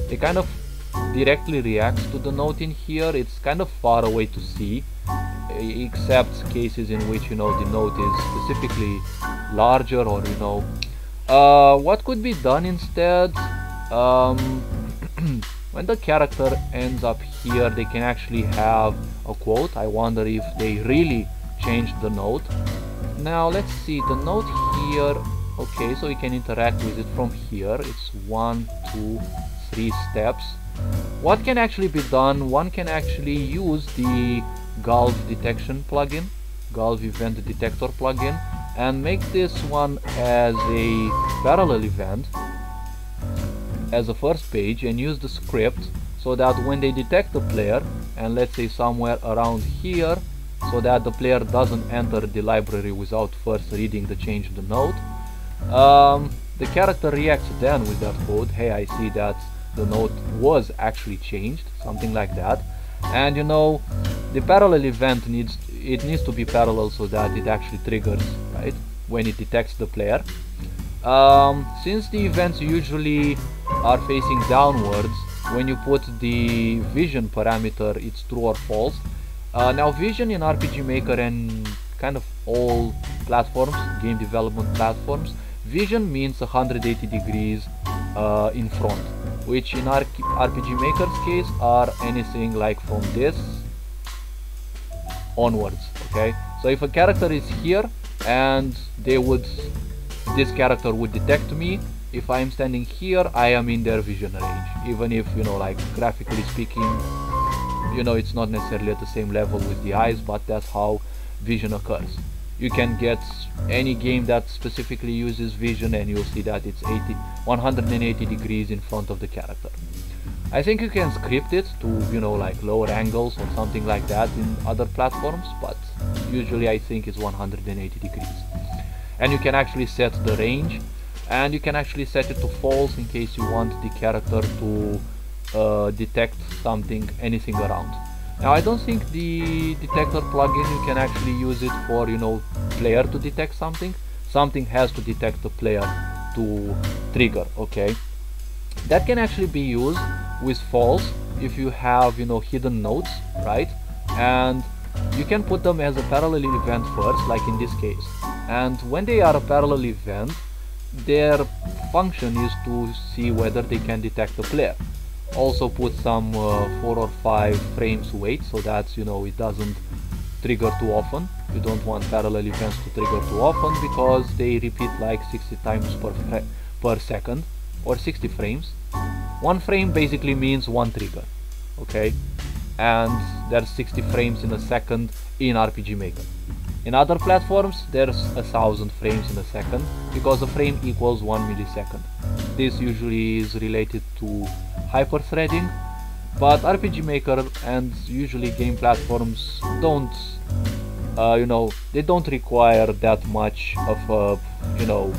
they kind of directly reacts to the note in here. It's kind of far away to see, except cases in which, you know, the note is specifically larger, or, you know, what could be done instead, when the character ends up here, they can actually have a quote. I wonder if they really changed the note. Now let's see the note here. Okay, so you can interact with it from here. It's 1, 2, 3 steps. What can actually be done? One can actually use the Gulf detection plugin, Gulf event detector plugin, and make this one as a parallel event as a first page, and use the script so that when they detect the player, and let's say somewhere around here, so that the player doesn't enter the library without first reading the change in the note, the character reacts then with that code. Hey, I see that the note was actually changed, something like that. And you know, the parallel event needs to be parallel so that it actually triggers, right, when it detects the player. Since the events usually are facing downwards, when you put the vision parameter, it's true or false. Now vision in RPG Maker and kind of all platforms, game development platforms, vision means 180 degrees in front, which in RPG Maker's case are anything like from this onwards. Okay, so if a character is here and this character would detect me, if I am standing here, I am in their vision range, even if, you know, like graphically speaking, you know, it's not necessarily at the same level with the eyes, but that's how vision occurs. You can get any game that specifically uses vision and you'll see that it's 180 degrees in front of the character. I think you can script it to, you know, like lower angles or something like that in other platforms, but usually I think it's 180 degrees. And you can actually set the range, and you can actually set it to false in case you want the character to detect something, anything around. Now I don't think the detector plugin, you can actually use it for, you know, player to detect something. Something has to detect the player to trigger. Okay, that can actually be used with false if you have, you know, hidden nodes, right? And you can put them as a parallel event first, like in this case. And when they are a parallel event, their function is to see whether they can detect the player. Also put some 4 or 5 frames wait, so that, you know, it doesn't trigger too often. You don't want parallel events to trigger too often because they repeat like 60 times per second, or 60 frames. 1 frame basically means 1 trigger. Okay, and there's 60 frames in a second in RPG Maker. In other platforms there's 1000 frames in a second, because a frame equals 1 millisecond. This usually is related to hyperthreading, but RPG Maker and usually game platforms don't, you know, they don't require that much of you know,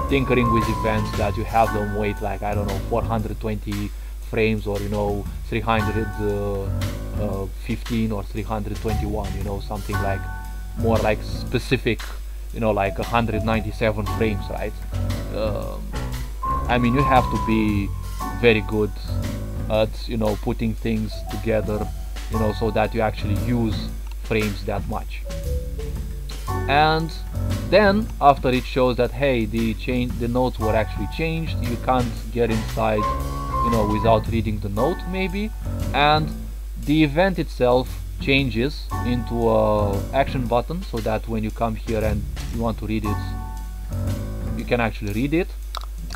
tinkering with events that you have them wait like, I don't know, 420 frames, or, you know, 315 or 321, you know, something like more like specific, you know, like 197 frames, right? I mean, you have to be very good at, you know, putting things together, you know, so that you actually use frames that much. And then after it shows that, hey, the notes were actually changed, you can't get inside, you know, without reading the note maybe, and the event itself changes into a action button, so that when you come here and you want to read it, you can actually read it.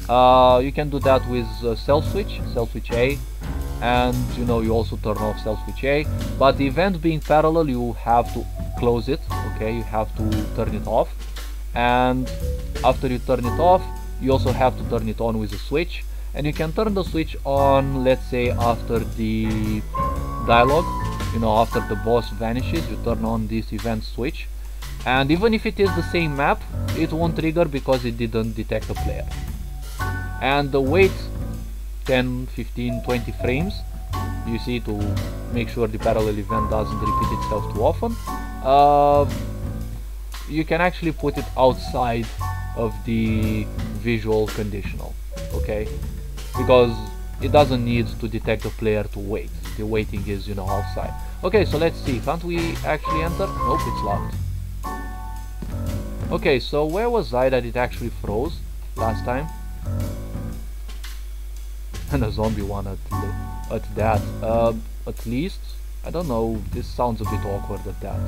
You can do that with cell switch A, and, you know, you also turn off cell switch A, but the event being parallel, you have to close it. Okay, you have to turn it off, and after you turn it off, you also have to turn it on with a switch. And you can turn the switch on, let's say, after the dialogue, you know, after the boss vanishes, you turn on this event switch, and even if it is the same map, it won't trigger because it didn't detect a player. And the wait 10, 15, 20 frames, you see, to make sure the parallel event doesn't repeat itself too often. You can actually put it outside of the visual conditional, okay? Because it doesn't need to detect the player to wait. The waiting is, you know, outside. Okay, so let's see. Can't we actually enter? Nope, it's locked. Okay, so where was I that it actually froze last time? And a zombie one at that. At least, I don't know, this sounds a bit awkward at that.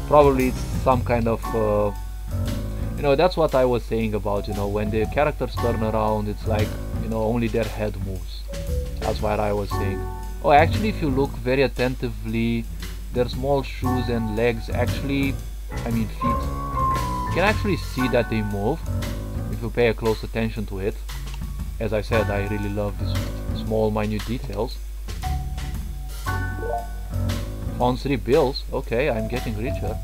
Probably it's some kind of, you know, that's what I was saying about, you know, when the characters turn around, it's like, you know, only their head moves. That's what I was saying. Oh, actually, if you look very attentively, their small shoes and legs actually, I mean feet, you can actually see that they move if you pay a close attention to it. As I said, I really love these small, minute details. Found 3 bills. Okay, I'm getting richer.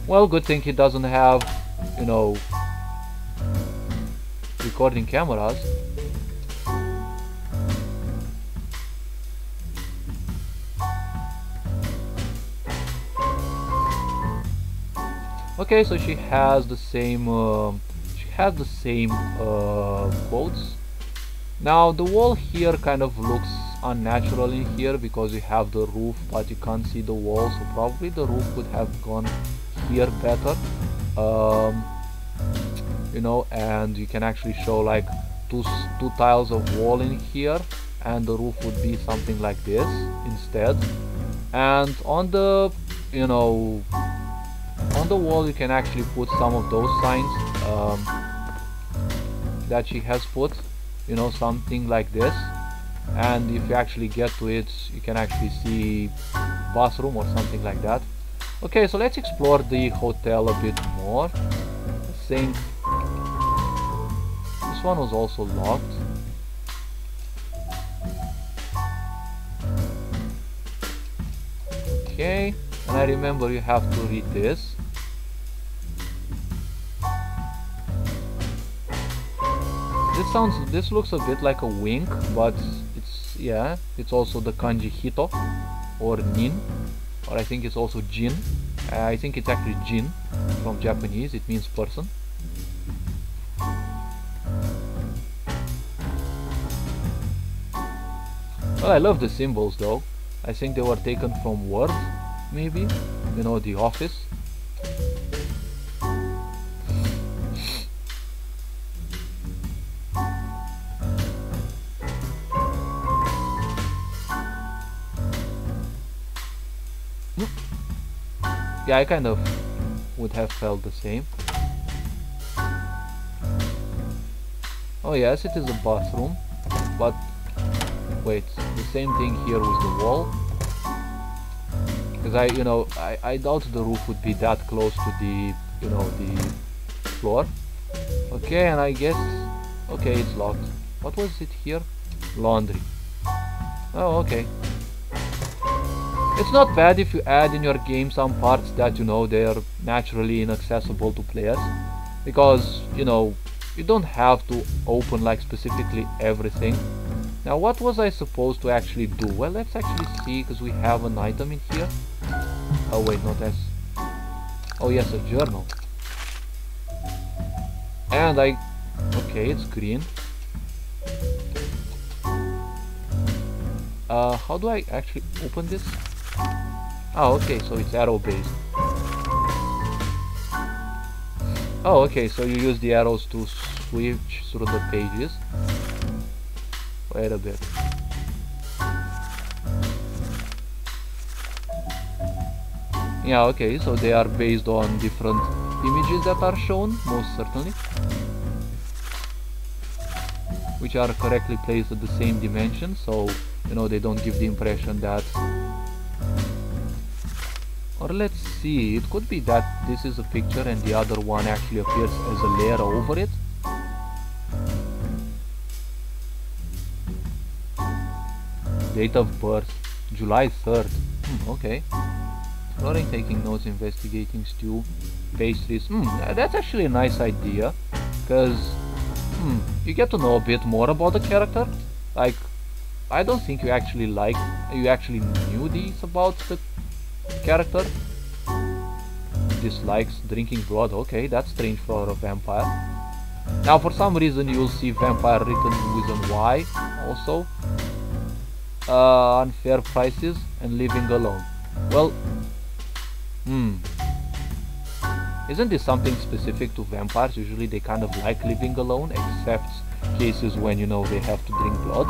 Well, good thing he doesn't have, you know, recording cameras. Okay, so she has the same quotes. Now the wall here kind of looks unnatural in here because you have the roof but you can't see the wall, so probably the roof would have gone here better. You know, and you can actually show like two tiles of wall in here, and the roof would be something like this instead. And on the, you know, on the wall you can actually put some of those signs that she has put, you know, something like this. And if you actually get to it, you can actually see bathroom or something like that. Okay, so let's explore the hotel a bit more. I think this one was also locked. Okay, and I remember you have to read this. This looks a bit like a wink, but it's, yeah, it's also the kanji hito or nin, or I think it's also jin. I think it's actually jin from Japanese. It means person. Well, I love the symbols though. I think they were taken from Word, maybe, you know, the Office. Yeah, I kind of would have felt the same. Oh yes, it is a bathroom, but wait, the same thing here with the wall. Because I doubt the roof would be that close to the, you know, the floor. Okay, and I guess, okay, it's locked. What was it here? Laundry. Oh, okay. It's not bad if you add in your game some parts that, you know, they are naturally inaccessible to players, because, you know, you don't have to open like specifically everything. Now what was I supposed to actually do? Well, let's actually see, because we have an item in here. Oh wait, not S. Oh yes, a journal. And okay, it's green. How do I actually open this? Oh, okay, so it's arrow based. Oh, okay, so you use the arrows to switch through the pages. Wait a bit. Yeah, okay, so they are based on different images that are shown, most certainly, which are correctly placed at the same dimension, so, you know, they don't give the impression that... Or let's see, it could be that this is a picture and the other one actually appears as a layer over it. Date of birth, July 3rd. Okay. Exploring, taking notes, investigating, stew, pastries. That's actually a nice idea, because you get to know a bit more about the character. Like, I don't think you actually knew these about the character. dislikes drinking blood. Okay, that's strange for a vampire. Now for some reason you'll see vampire written with an Y also. Unfair prices and living alone. Well, isn't this something specific to vampires? Usually they kind of like living alone, except cases when, you know, they have to drink blood.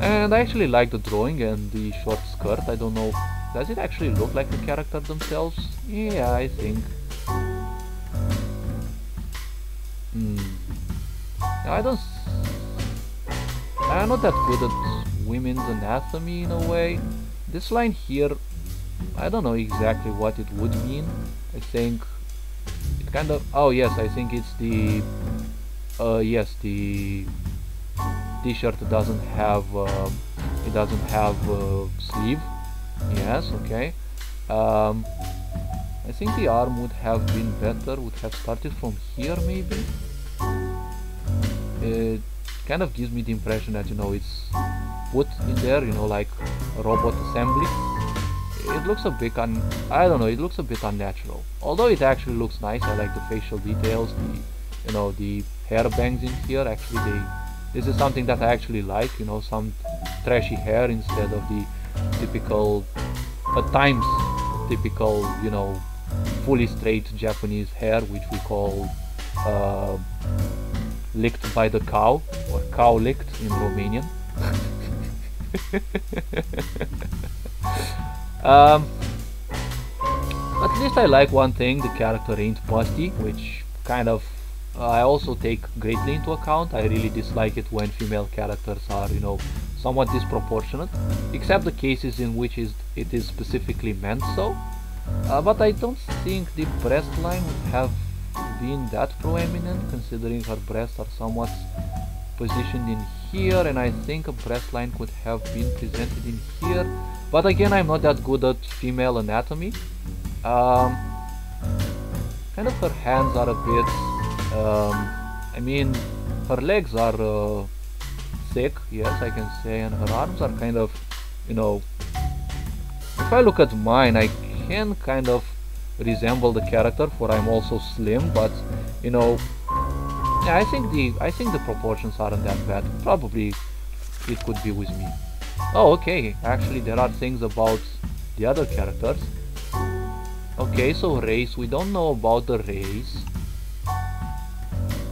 And I actually like the drawing and the short skirt. I don't know, does it actually look like the character themselves? Yeah, I think. I'm not that good at women's anatomy in a way. This line here, I don't know exactly what it would mean. I think it kind of, oh yes, I think it's the yes, the t-shirt doesn't have sleeve. Yes, okay. I think the arm would have been better, would have started from here maybe. It kind of gives me the impression that, you know, it's put in there, you know, like a robot assembly. It looks a bit I don't know, it looks a bit unnatural. Although it actually looks nice. I like the facial details, the, you know, the hair bangs in here. Actually, this is something that I actually like, you know, some trashy hair instead of the typical, at times typical, you know, fully straight Japanese hair, which we call licked by the cow, or cow licked in Romanian. At least I like one thing, the character ain't busty, which kind of I also take greatly into account. I really dislike it when female characters are, you know, somewhat disproportionate, except the cases in which it is specifically meant so. But I don't think the breast line would have been that proeminent, considering her breasts are somewhat positioned in here, and I think a breast line could have been presented in here. But again, I'm not that good at female anatomy. Kind of her hands are a bit, I mean, her legs are thick, yes, I can say, and her arms are kind of, you know, if I look at mine, I can kind of resemble the character, for I'm also slim, but, you know, yeah, I think the proportions aren't that bad. Probably it could be with me. Oh, okay, actually there are things about the other characters. Okay, so race, we don't know about the race.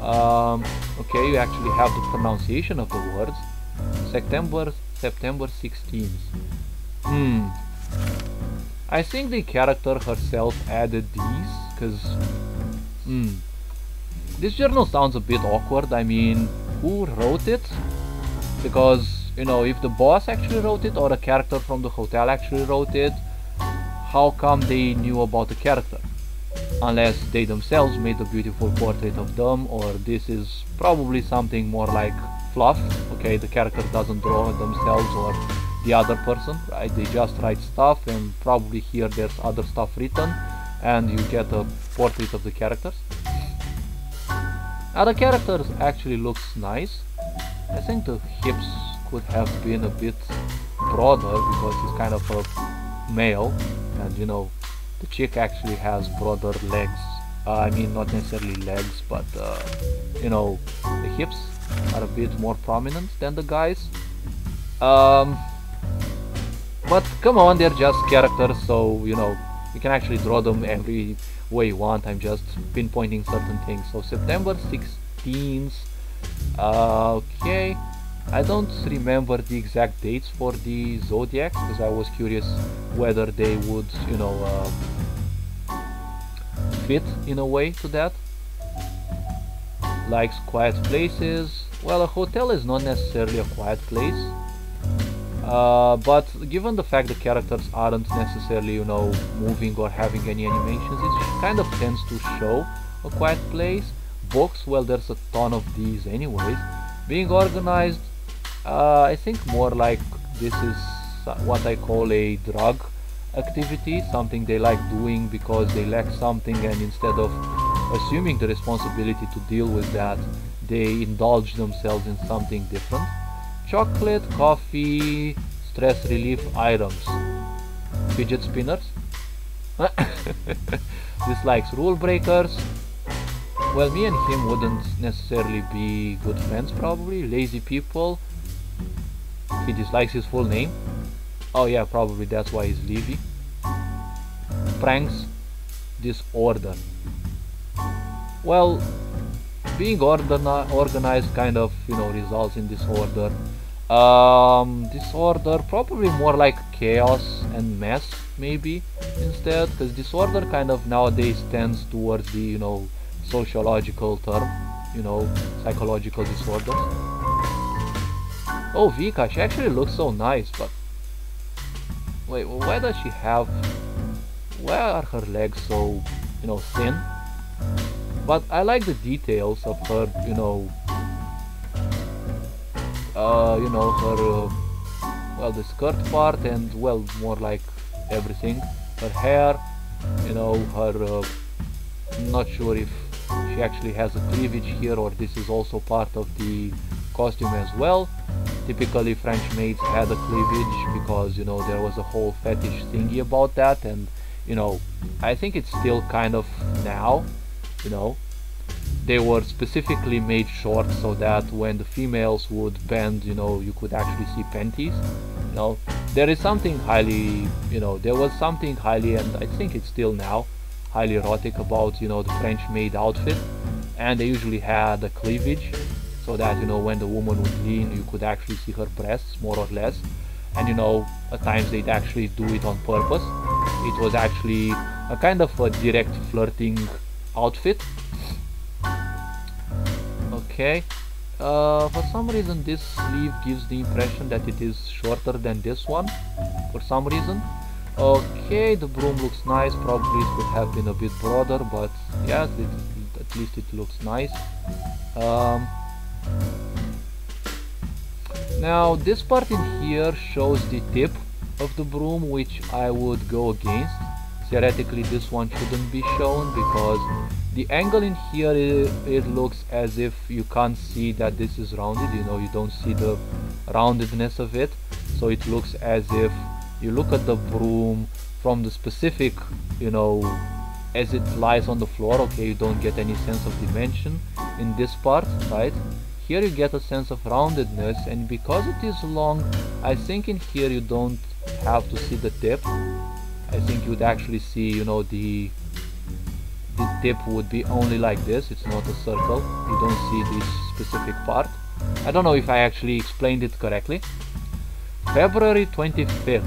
Okay, you actually have the pronunciation of the words. September 16th. I think the character herself added these, because this journal sounds a bit awkward. I mean, who wrote it? Because, you know, if the boss actually wrote it or a character from the hotel actually wrote it, how come they knew about the character? Unless they themselves made a beautiful portrait of them, or this is probably something more like fluff. Okay, the character doesn't draw themselves or the other person, right? They just write stuff, and probably here there's other stuff written, and you get a portrait of the characters. Now the character actually looks nice. I think the hips could have been a bit broader because he's kind of a male, and you know, the chick actually has broader legs. I mean, not necessarily legs, but you know, the hips are a bit more prominent than the guys. But come on, they're just characters, so you know, you can actually draw them every way you want. I'm just pinpointing certain things. So September 16th. Okay, I don't remember the exact dates for the zodiacs because I was curious whether they would, you know, fit in a way to that. Likes quiet places. Well, a hotel is not necessarily a quiet place. But given the fact the characters aren't necessarily, you know, moving or having any animations, it kind of tends to show a quiet place. Books, well, there's a ton of these anyways. Being organized, I think more like this is what I call a drug activity, something they like doing because they lack something, and instead of assuming the responsibility to deal with that, they indulge themselves in something different. Chocolate, coffee, stress relief items. Fidget spinners. Dislikes rule breakers. Well, me and him wouldn't necessarily be good friends, probably. Lazy people. He dislikes his full name. Oh yeah, probably that's why he's Levy. Pranks. Disorder. Well, being organized kind of, results in disorder. Disorder, probably more like chaos and mess, maybe, instead, because disorder kind of nowadays tends towards the, sociological term, psychological disorders. Oh, Vika, she actually looks so nice, but wait, why does she have, why are her legs so, thin? But I like the details of her, her, well, the skirt part, and, well, more like everything. Her hair, her, I'm not sure if she actually has a cleavage here, or this is also part of the costume as well. Typically French maids had a cleavage because, there was a whole fetish thingy about that, and, I think it's still kind of now, they were specifically made short so that when the females would bend, you could actually see panties. There is something highly, there was something highly, and I think it's still now, highly erotic about, the French maid outfit. And they usually had a cleavage so that, when the woman would lean, you could actually see her breasts, more or less. And, at times they'd actually do it on purpose. It was actually a kind of a direct flirting outfit. Okay, for some reason this sleeve gives the impression that it is shorter than this one, for some reason. Okay, the broom looks nice, probably it could have been a bit broader, but yeah, at least it looks nice. Now this part in here shows the tip of the broom, which I would go against. Theoretically this one shouldn't be shown because the angle in here, it looks as if you can't see that this is rounded, you don't see the roundedness of it. So it looks as if you look at the broom from the specific, as it lies on the floor. Okay, you don't get any sense of dimension in this part, right? Here you get a sense of roundedness, and because it is long, I think in here you don't have to see the tip. I think you would actually see, the tip would be only like this. It's not a circle. You don't see this specific part. I don't know if I actually explained it correctly. February 25th.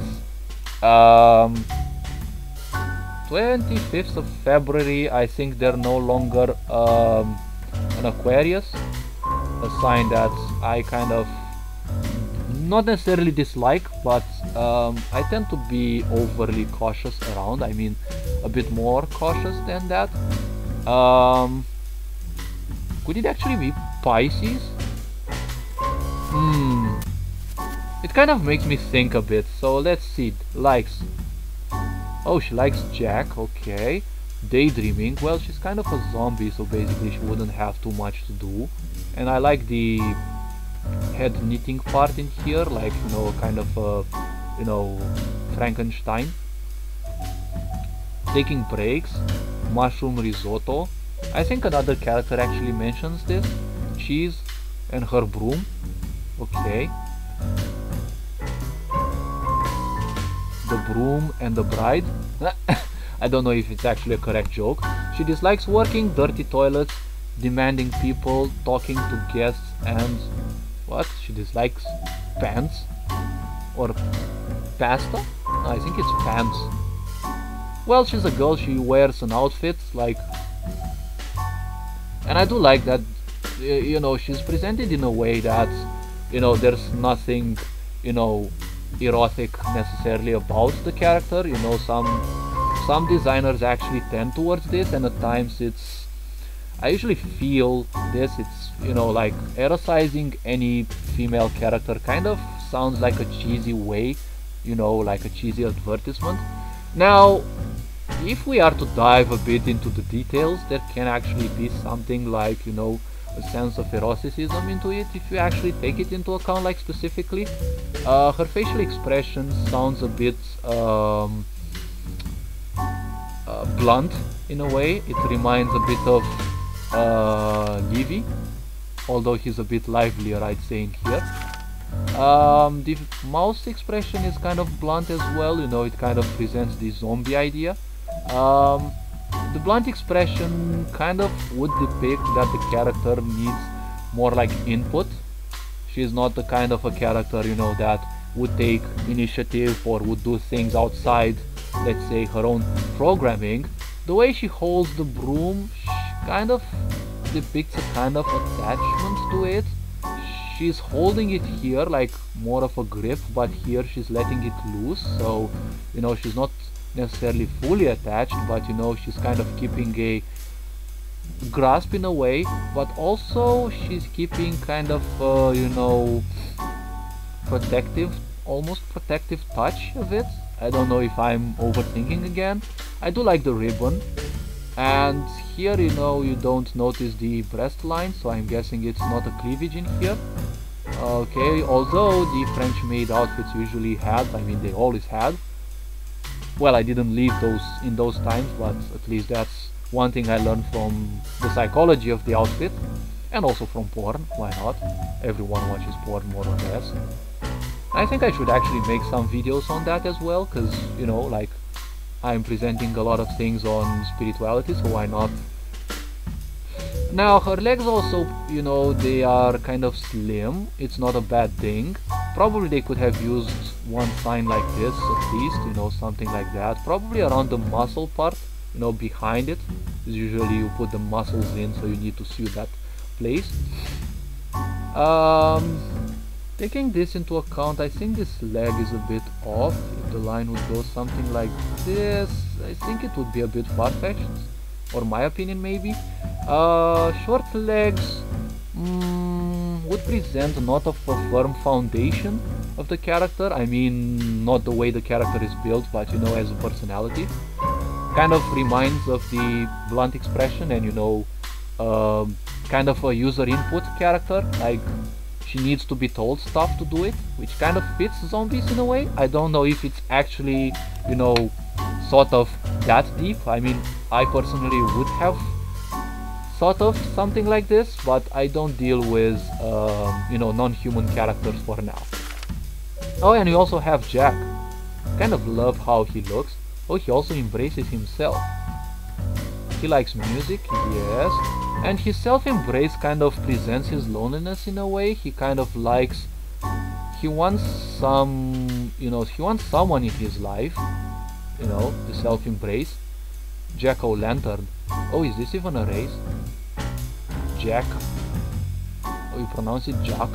25th of February, I think they're no longer an Aquarius. A sign that I kind of not necessarily dislike, but I tend to be overly cautious around. I mean, a bit more cautious than that. Could it actually be Pisces? It kind of makes me think a bit, so let's see. Likes. Oh, she likes Jack, okay. Daydreaming, well, she's kind of a zombie, so basically she wouldn't have too much to do. And I like the head knitting part in here, like, kind of a, Frankenstein. Taking breaks, mushroom risotto. I think another character actually mentions this. Cheese and her broom. Okay. The broom and the bride. I don't know if it's actually a correct joke. She dislikes working, dirty toilets, demanding people, talking to guests, and what? She dislikes pants? Or pasta? No, I think it's pants. Well, she's a girl, she wears an outfit, like... And I do like that, she's presented in a way that, there's nothing, erotic necessarily about the character. Some designers actually tend towards this, and at times it's... I usually feel this, it's, like erotizing any female character kind of sounds like a cheesy way, like a cheesy advertisement. Now, if we are to dive a bit into the details, there can actually be something like, a sense of eroticism into it, if you actually take it into account, like specifically. Her facial expression sounds a bit, blunt in a way. It reminds a bit of Livy, although he's a bit livelier, I'd say, in here. The mouse expression is kind of blunt as well, you know, it kind of presents the zombie idea. The blunt expression kind of would depict that the character needs more like input. She's not the kind of a character, you know, that would take initiative or would do things outside, let's say, her own programming. The way she holds the broom kind of depicts a kind of attachment to it. She's holding it here like more of a grip, but here she's letting it loose, so you know, she's not necessarily fully attached, but you know, she's kind of keeping a grasp in a way, but also she's keeping kind of you know, protective, almost protective touch of it. I don't know if I'm overthinking again. I do like the ribbon, and here, you know, you don't notice the breast line, so I'm guessing it's not a cleavage in here. Okay, although the French maid outfits usually had, I mean, they always had. Well, I didn't live in those times, but at least that's one thing I learned from the psychology of the outfit, and also from porn. Why not? Everyone watches porn more or less. I think I should actually make some videos on that as well, because, you know, like, I'm presenting a lot of things on spirituality, so why not? Now, her legs also, you know, they are kind of slim. It's not a bad thing. Probably they could have used one sign like this, at least, you know, something like that. Probably around the muscle part, you know, behind it. Usually you put the muscles in, so you need to sew that place. Taking this into account, I think this leg is a bit off. If the line would go something like this, I think it would be a bit far-fetched, or my opinion maybe. Short legs would present not of a firm foundation of the character. I mean, not the way the character is built, but you know, as a personality. Kind of reminds of the blunt expression and, you know, kind of a user input character, like she needs to be told stuff to do it, which kind of fits zombies in a way. I don't know if it's actually, you know, sort of that deep. I mean, I personally would have thought of something like this, but I don't deal with, you know, non-human characters for now. Oh, and we also have Jack. Kind of love how he looks. Oh, he also embraces himself. He likes music, yes. And his self-embrace kind of presents his loneliness in a way. He kind of likes, he wants some, you know, he wants someone in his life, you know, the self-embrace. Jack-o'-lantern. Oh, is this even a race? Jack. Oh, you pronounce it Jack?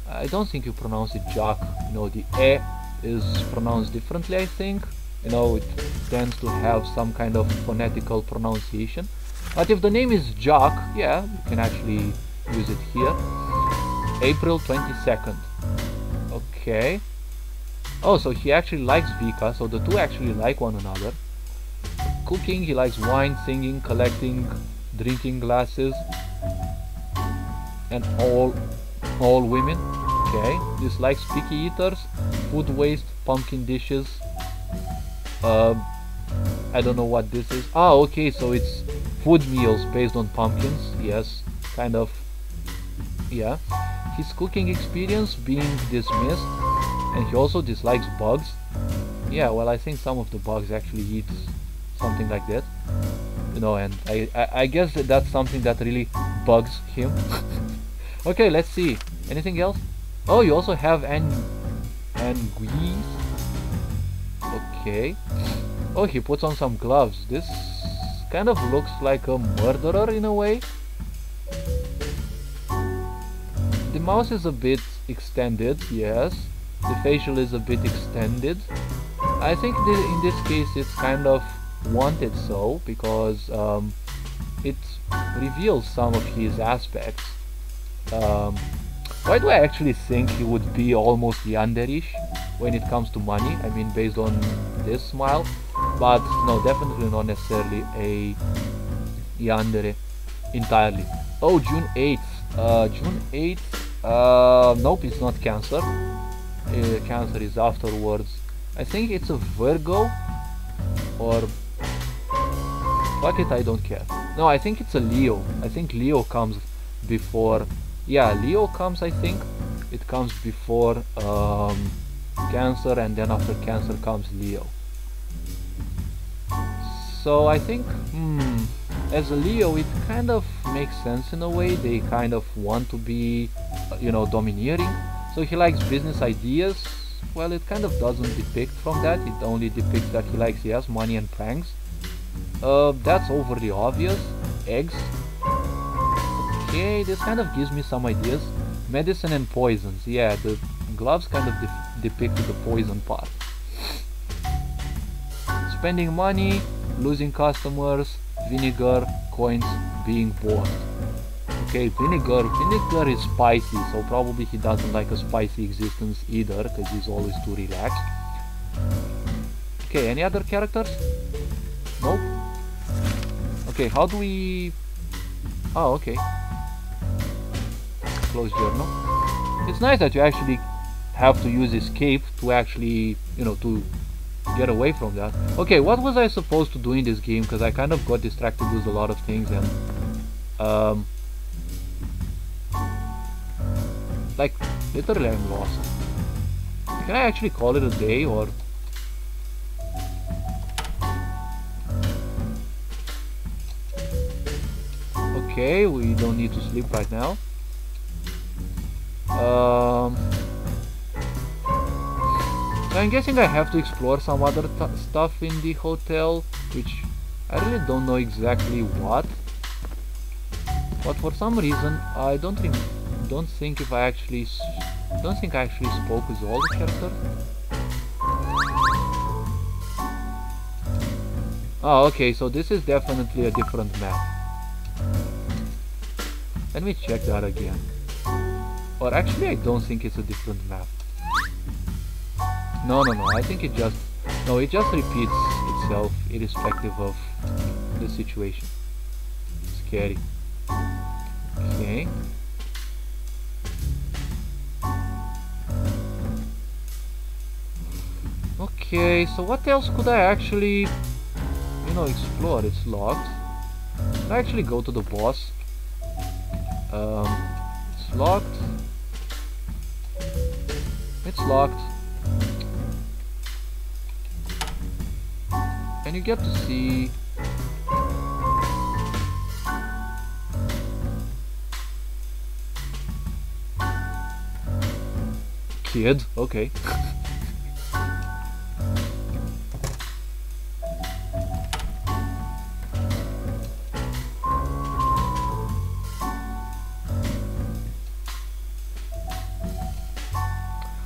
I don't think you pronounce it Jack. You know, the E is pronounced differently, I think. You know, it tends to have some kind of phonetical pronunciation. But if the name is Jack, yeah, you can actually use it here. April 22nd. Okay. Oh, so he actually likes Vika, so the two actually like one another. Cooking, he likes wine, singing, collecting, drinking glasses. And all women. Okay. Dislikes picky eaters, food waste, pumpkin dishes. I don't know what this is. Ah, okay, so it's food meals based on pumpkins. Yes, kind of. Yeah. His cooking experience being dismissed, and he also dislikes bugs. Yeah, well, I think some of the bugs actually eat something like that. You know, and I guess that's something that really bugs him. Okay, let's see. Anything else? Oh, you also have anguilles. Okay. Oh, he puts on some gloves. This kind of looks like a murderer in a way. The mouse is a bit extended, yes. The facial is a bit extended. I think in this case it's kind of wanted so, because it reveals some of his aspects. Why do I actually think he would be almost yanderish when it comes to money? I mean, based on this smile. But no, definitely not necessarily a yandere entirely. Oh, June 8th. June 8th. Nope, it's not Cancer. Cancer is afterwards. I think it's a Virgo, or Fuck it, I don't care. No, I think it's a Leo. I think Leo comes before... Yeah, Leo comes, I think. It comes before Cancer, and then after Cancer comes Leo. So I think, as a Leo, it kind of makes sense in a way. They kind of want to be, domineering. So he likes business ideas. Well, it kind of doesn't depict from that. It only depicts that he likes, yes, money and pranks. That's overly obvious. Eggs. Okay, this kind of gives me some ideas. Medicine and poisons. Yeah, the gloves kind of depicted the poison part. Spending money, losing customers, vinegar, coins, being bored. Okay, vinegar is spicy, so probably he doesn't like a spicy existence either, because he's always too relaxed. Okay, any other characters? Nope. Okay, how do we... Oh, okay. Close journal. It's nice that you actually have to use escape to actually, to get away from that. Okay, what was I supposed to do in this game? Because I kind of got distracted with a lot of things, and like literally I'm lost. Can I actually call it a day, or okay, we don't need to sleep right now. I'm guessing I have to explore some other stuff in the hotel, which I really don't know exactly what. But for some reason, I don't think I actually spoke with all the characters. Oh, okay, so this is definitely a different map. Let me check that again. Or actually, I don't think it's a different map. No, I think it just repeats itself irrespective of the situation. Scary. Okay. Okay, so what else could I actually, explore? It's locked. Can I actually go to the boss? It's locked. It's locked. And you get to see kid, okay.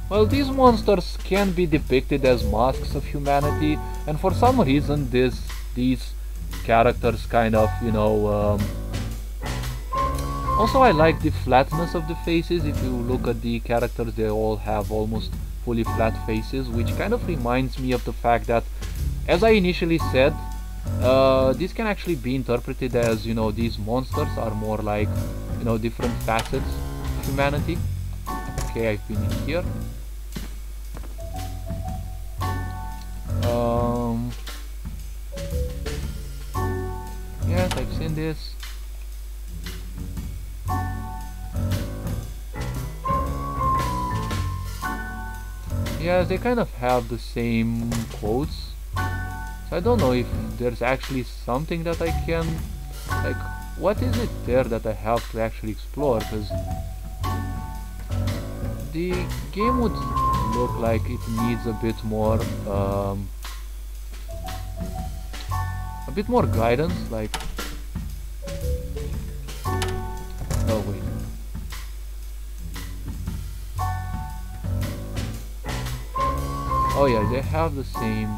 Well, these monsters can be depicted as masks of humanity, and for some reason these characters kind of, also I like the flatness of the faces. If you look at the characters, they all have almost fully flat faces, which kind of reminds me of the fact that, as I initially said, this can actually be interpreted as, these monsters are more like, different facets of humanity. Okay, I've been in here. Yes, I've seen this. Yes, they kind of have the same quotes. So I don't know if there's actually something that I can... Like, what is it there that I have to actually explore? Because the game would look like it needs a bit more guidance, like... Oh wait. Oh yeah, they have the same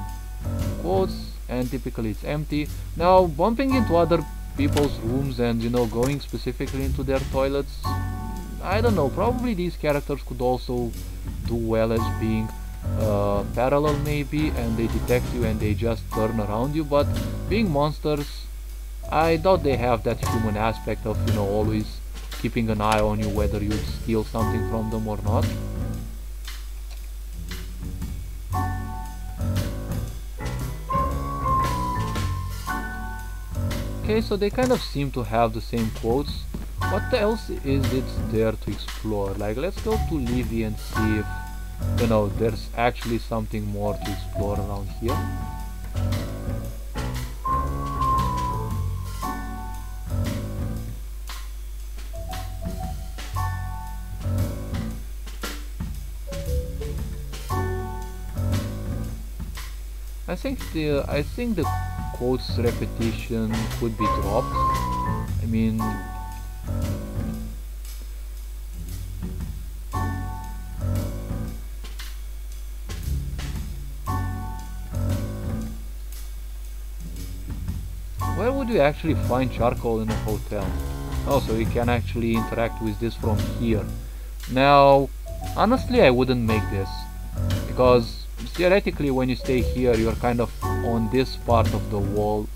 quotes, and typically it's empty. Now, bumping into other people's rooms and, going specifically into their toilets, I don't know, probably these characters could also do well as being parallel maybe, and they detect you and they just turn around you, but being monsters, I doubt they have that human aspect of, always keeping an eye on you whether you'd steal something from them or not. Okay, so they kind of seem to have the same quotes. What else is it there to explore? Like, let's go to Levy and see if, there's actually something more to explore around here. I think the quotes repetition could be dropped. I mean, where would you actually find charcoal in a hotel? Also, you can actually interact with this from here. Now, honestly, I wouldn't make this, because theoretically when you stay here, you're kind of on this part of the wall.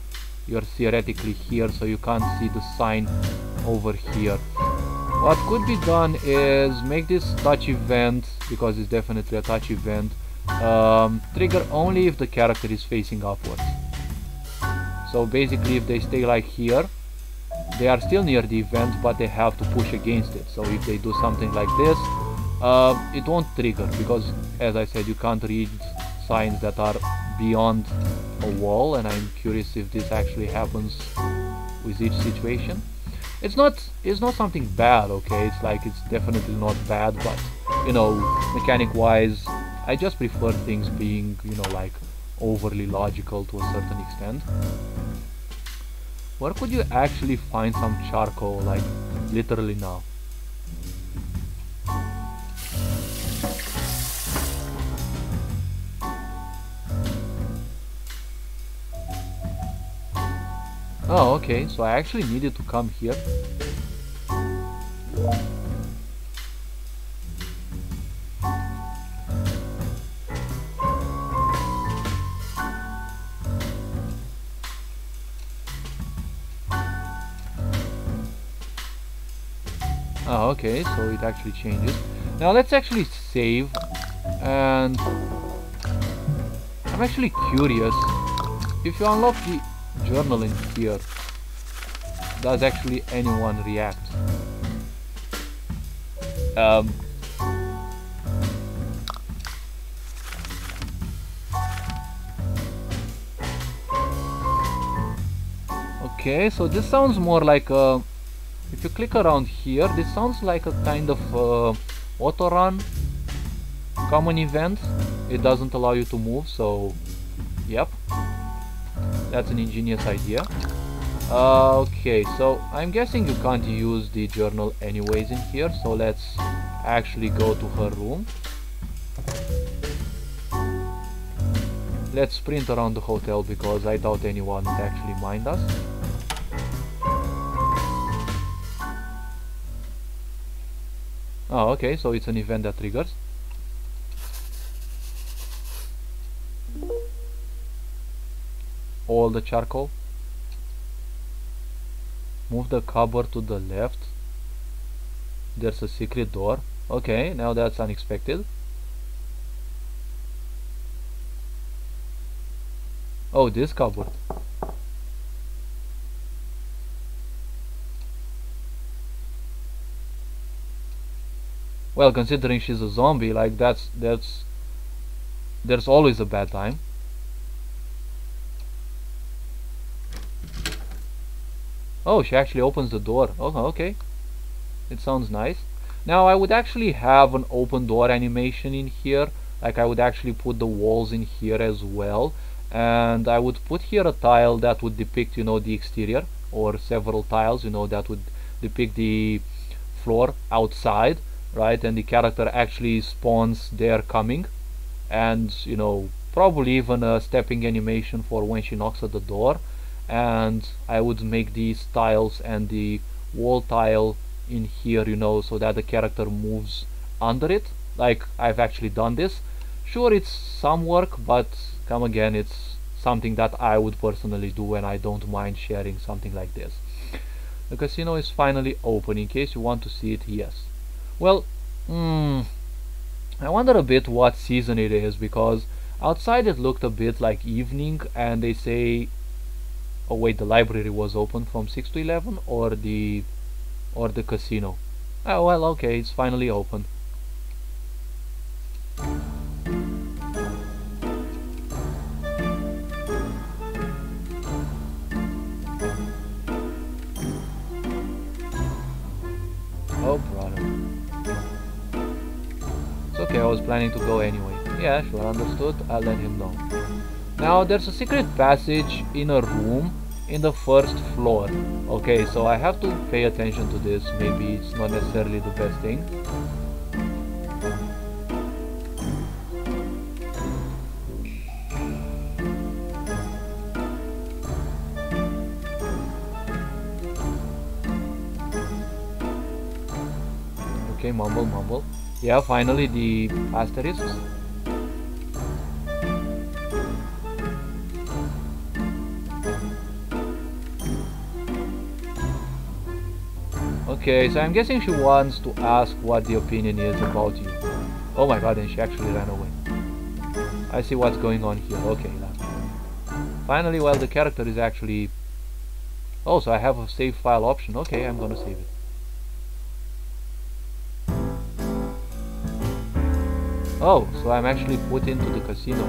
You're theoretically here, so you can't see the sign over here. What could be done is make this touch event, because it's definitely a touch event, trigger only if the character is facing upwards. So basically, if they stay like here, they are still near the event, but they have to push against it. So if they do something like this, it won't trigger, because as I said, you can't read signs that are beyond a wall, and I'm curious if this actually happens with each situation. It's not something bad, okay? It's definitely not bad, but mechanic wise, I just prefer things being like overly logical to a certain extent. Where could you actually find some charcoal, like literally now? Oh, okay, so I actually needed to come here. Oh, okay, so it actually changes. Now let's actually save, and I'm actually curious, if you unlock the journal in here, does actually anyone react? Okay, so this sounds more like a, if you click around here, this sounds like a kind of auto run common event. It doesn't allow you to move, so yep, that's an ingenious idea. Okay, so I'm guessing you can't use the journal anyways in here, so let's actually go to her room. Let's sprint around the hotel, because I doubt anyone would actually mind us. Oh, okay, so it's an event that triggers. All the charcoal. Move the cupboard to the left. There's a secret door. Okay, now that's unexpected. Oh, this cupboard. Well, considering she's a zombie, like there's always a bad time. Oh, she actually opens the door. Oh, okay. It sounds nice. Now I would actually have an open door animation in here. Like I would actually put the walls in here as well, and I would put here a tile that would depict, the exterior, or several tiles, that would depict the floor outside, right? And the character actually spawns there coming, and probably even a stepping animation for when she knocks at the door. And I would make these tiles and the wall tile in here, so that the character moves under it. Like I've actually done this. Sure, it's some work, but come again, it's something that I would personally do, and I don't mind sharing something like this. The casino is finally open. In case you want to see it, yes. Well, I wonder a bit what season it is, because outside it looked a bit like evening, and they say Oh wait, the library was open from 6 to 11, or the casino? Oh well, okay, it's finally open. Oh brother. It's okay, I was planning to go anyway. Yeah, sure, understood. I'll let him know. Now there's a secret passage in a room in the first floor. Okay, so I have to pay attention to this. Maybe it's not necessarily the best thing. Okay, mumble, mumble. Yeah, finally the asterisks. Okay, so I'm guessing she wants to ask what the opinion is about you. Oh my god, and she actually ran away. I see what's going on here. Okay, finally, well, the character is actually... Oh, so I have a save file option. Okay, I'm gonna save it. Oh, so I'm actually put into the casino.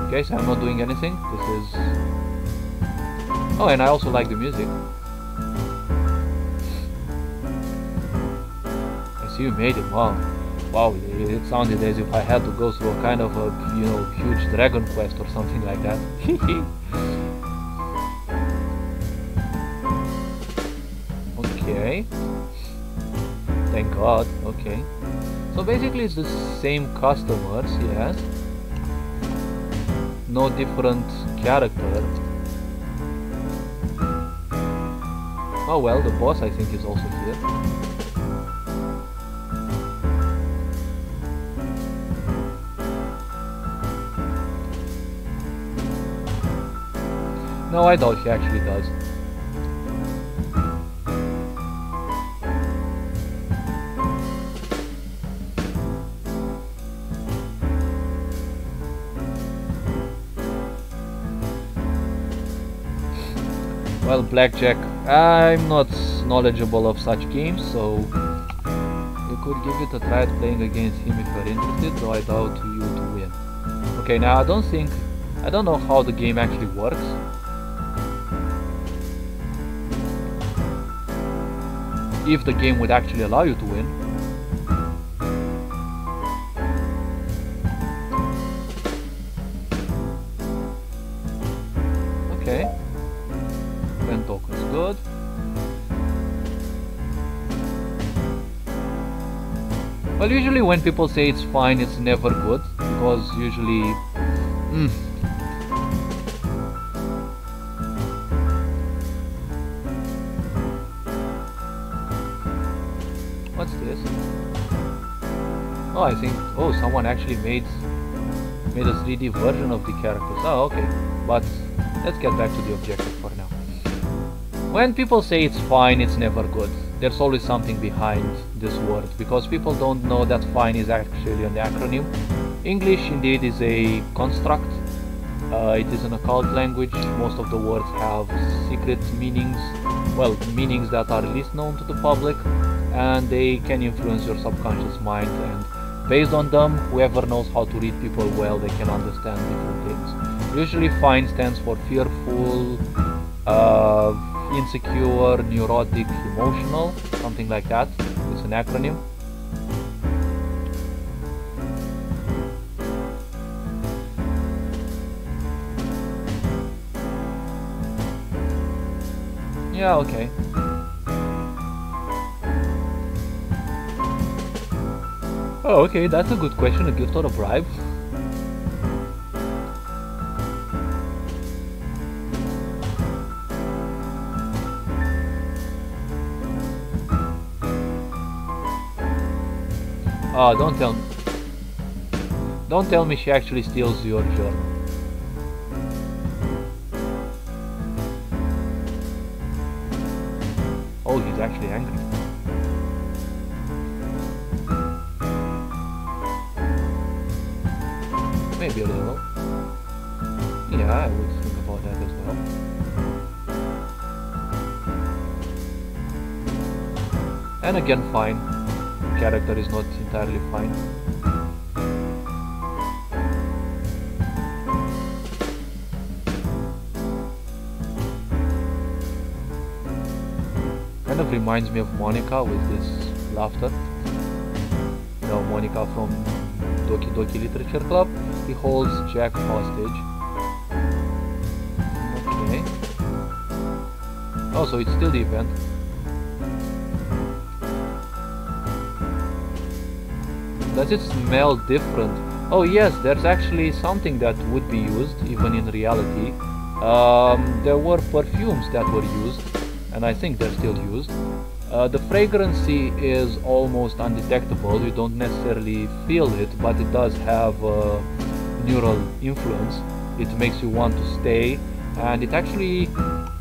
Okay, so I'm not doing anything. This is... Oh, and I also like the music. I see you made it. Wow. Wow, it sounded as if I had to go through a kind of a, you know, huge dragon quest or something like that. Okay. Thank God. Okay. So basically it's the same customers, yes. No different character. Oh well, the boss I think is also here. No, I doubt he actually does. Well, blackjack, I'm not knowledgeable of such games, so you could give it a try at playing against him if you're interested, though I doubt you to win. Okay, now I don't know how the game actually works. If the game would actually allow you to win. Okay. 10 tokens, good. Well, usually when people say it's fine, it's never good, because usually... What's this? Oh, I think... Oh, someone actually made a 3D version of the characters. Oh, okay. But let's get back to the objective for now. When people say it's fine, it's never good. There's always something behind this word, because people don't know that fine is actually an acronym. English indeed is a construct. It is an occult language. Most of the words have secret meanings, well, meanings that are least known to the public, and they can influence your subconscious mind, and based on them, whoever knows how to read people well, they can understand different things. Usually fine stands for fearful, insecure, neurotic, emotional, something like that. It's an acronym. Yeah, okay. Oh, okay, that's a good question. A gift or a bribe? Oh, don't tell me she actually steals your journal. Oh, he's actually angry. Maybe a little. Yeah, I would think about that as well. And again, fine. Character is not entirely fine. Kind of reminds me of Monica with this laughter. You know, Monica from Doki Doki Literature Club. He holds Jack hostage. Okay. Oh, so it's still the event. Does it smell different? Oh yes, there's actually something that would be used even in reality. There were perfumes that were used, and I think they're still used. The fragrancy is almost undetectable. You don't necessarily feel it, but it does have a neural influence. It makes you want to stay, and it actually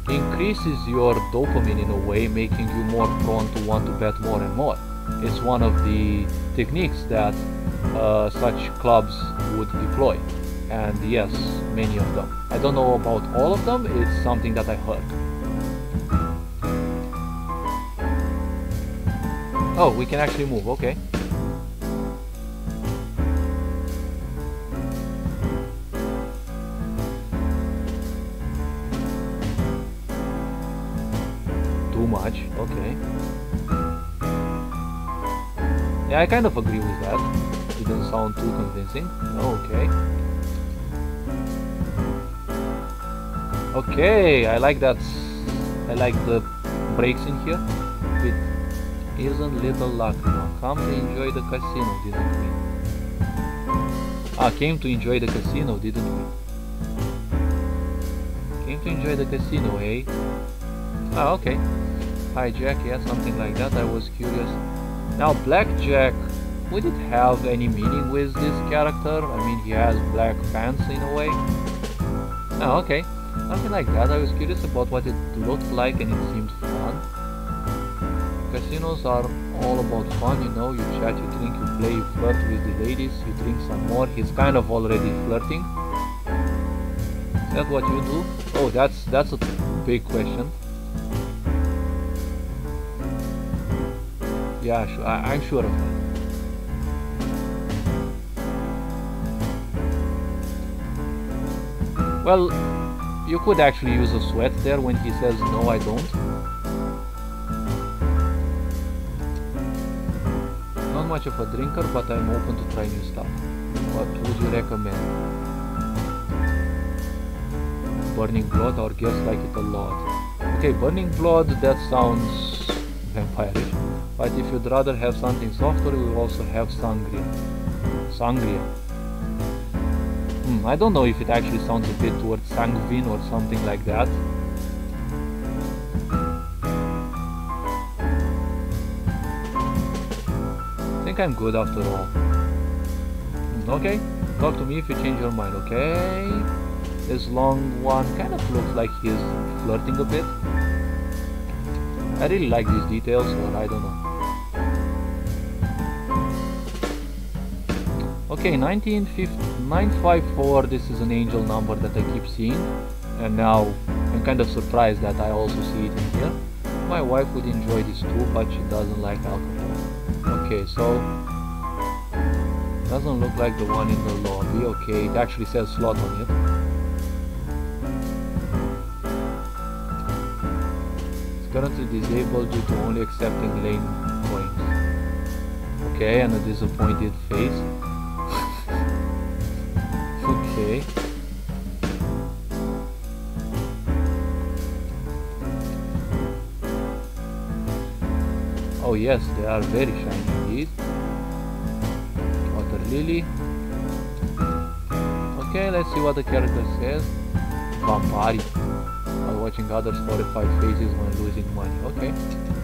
increases your dopamine in a way, making you more prone to want to bet more and more. It's one of the techniques that such clubs would deploy, and yes, many of them. I don't know about all of them, it's something that I heard. Oh, we can actually move, okay. Too much, okay. Yeah, I kind of agree with that. It doesn't sound too convincing. Okay. Okay, I like that. I like the breaks in here. It isn't little lacrima. Come to enjoy the casino, didn't we? Ah, came to enjoy the casino, didn't we? Came to enjoy the casino, eh? Ah, okay. Hijack, yeah, something like that. I was curious. Now, Blackjack, would it have any meaning with this character? I mean, he has black pants in a way. Oh, okay. Something like that. I was curious about what it looked like and it seemed fun. Casinos are all about fun, you know. You chat, you drink, you play, you flirt with the ladies, you drink some more. He's kind of already flirting. Is that what you do? Oh, that's a big question. Yeah, sure. I'm sure of that. Well, you could actually use a sweat there when he says no, I don't. Not much of a drinker, but I'm open to try new stuff. What would you recommend? Burning Blood, our guests like it a lot. Okay, Burning Blood, that sounds vampirish. But if you'd rather have something softer, we also have Sangria. Sangria. I don't know if it actually sounds a bit towards sanguine or something like that. I think I'm good after all. Okay, talk to me if you change your mind, okay? This long one kind of looks like he's flirting a bit. I really like these details, or I don't know. Okay, 954, this is an angel number that I keep seeing, and now I'm kind of surprised that I also see it in here. My wife would enjoy this too, but she doesn't like alcohol. Okay, so doesn't look like the one in the lobby. Okay, it actually says slot on it. It's currently disabled due to only accepting lane coins. Okay, and a disappointed face. Okay. Oh yes, they are very shiny indeed. Water lily. Okay, let's see what the character says. Vampari. While watching others horrified faces when losing money. Okay.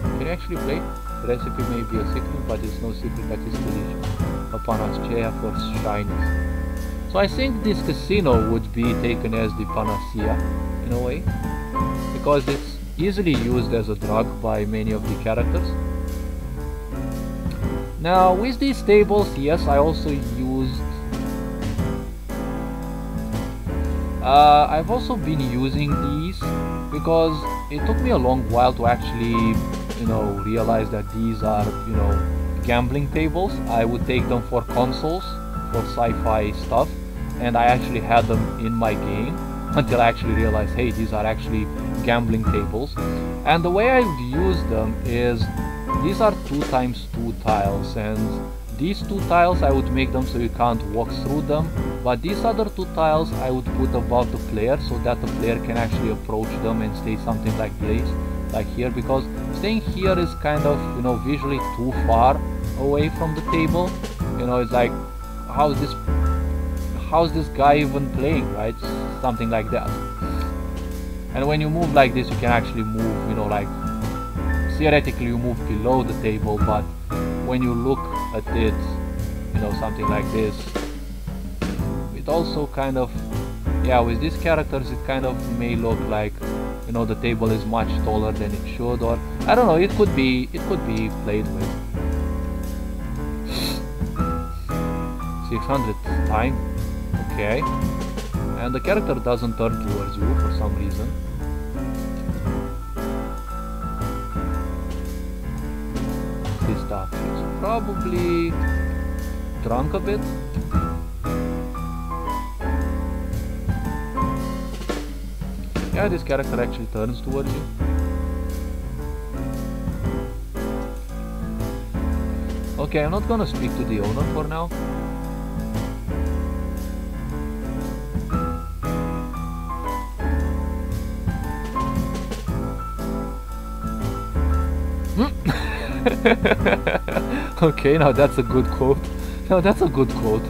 Can you actually play? The recipe may be a secret, but it's no secret that it's delicious. A panacea for shyness. So I think this casino would be taken as the panacea, in a way, because it's easily used as a drug by many of the characters. Now, with these tables, yes, I also used I've also been using these because it took me a long while to actually, realize that these are, gambling tables. I would take them for consoles, for sci-fi stuff, and I actually had them in my game until I actually realized, hey, these are actually gambling tables. And the way I would use them is, these are 2x2 tiles, and these 2 tiles I would make them so you can't walk through them, but these other 2 tiles I would put above the player so that the player can actually approach them and stay something like this, like here, because staying here is kind of, visually too far away from the table. It's like, how's this guy even playing, right? Something like that. And when you move like this, you can actually move, like, theoretically you move below the table, but when you look at it, something like this, it also kind of, yeah, with these characters it kind of may look like, the table is much taller than it should, or I don't know, it could be played with. 600 time, okay, and the character doesn't turn towards you for some reason. This stuff is probably drunk a bit. Yeah, this character actually turns towards you. Okay, I'm not gonna speak to the owner for now. Okay, now that's a good quote. Now that's a good quote.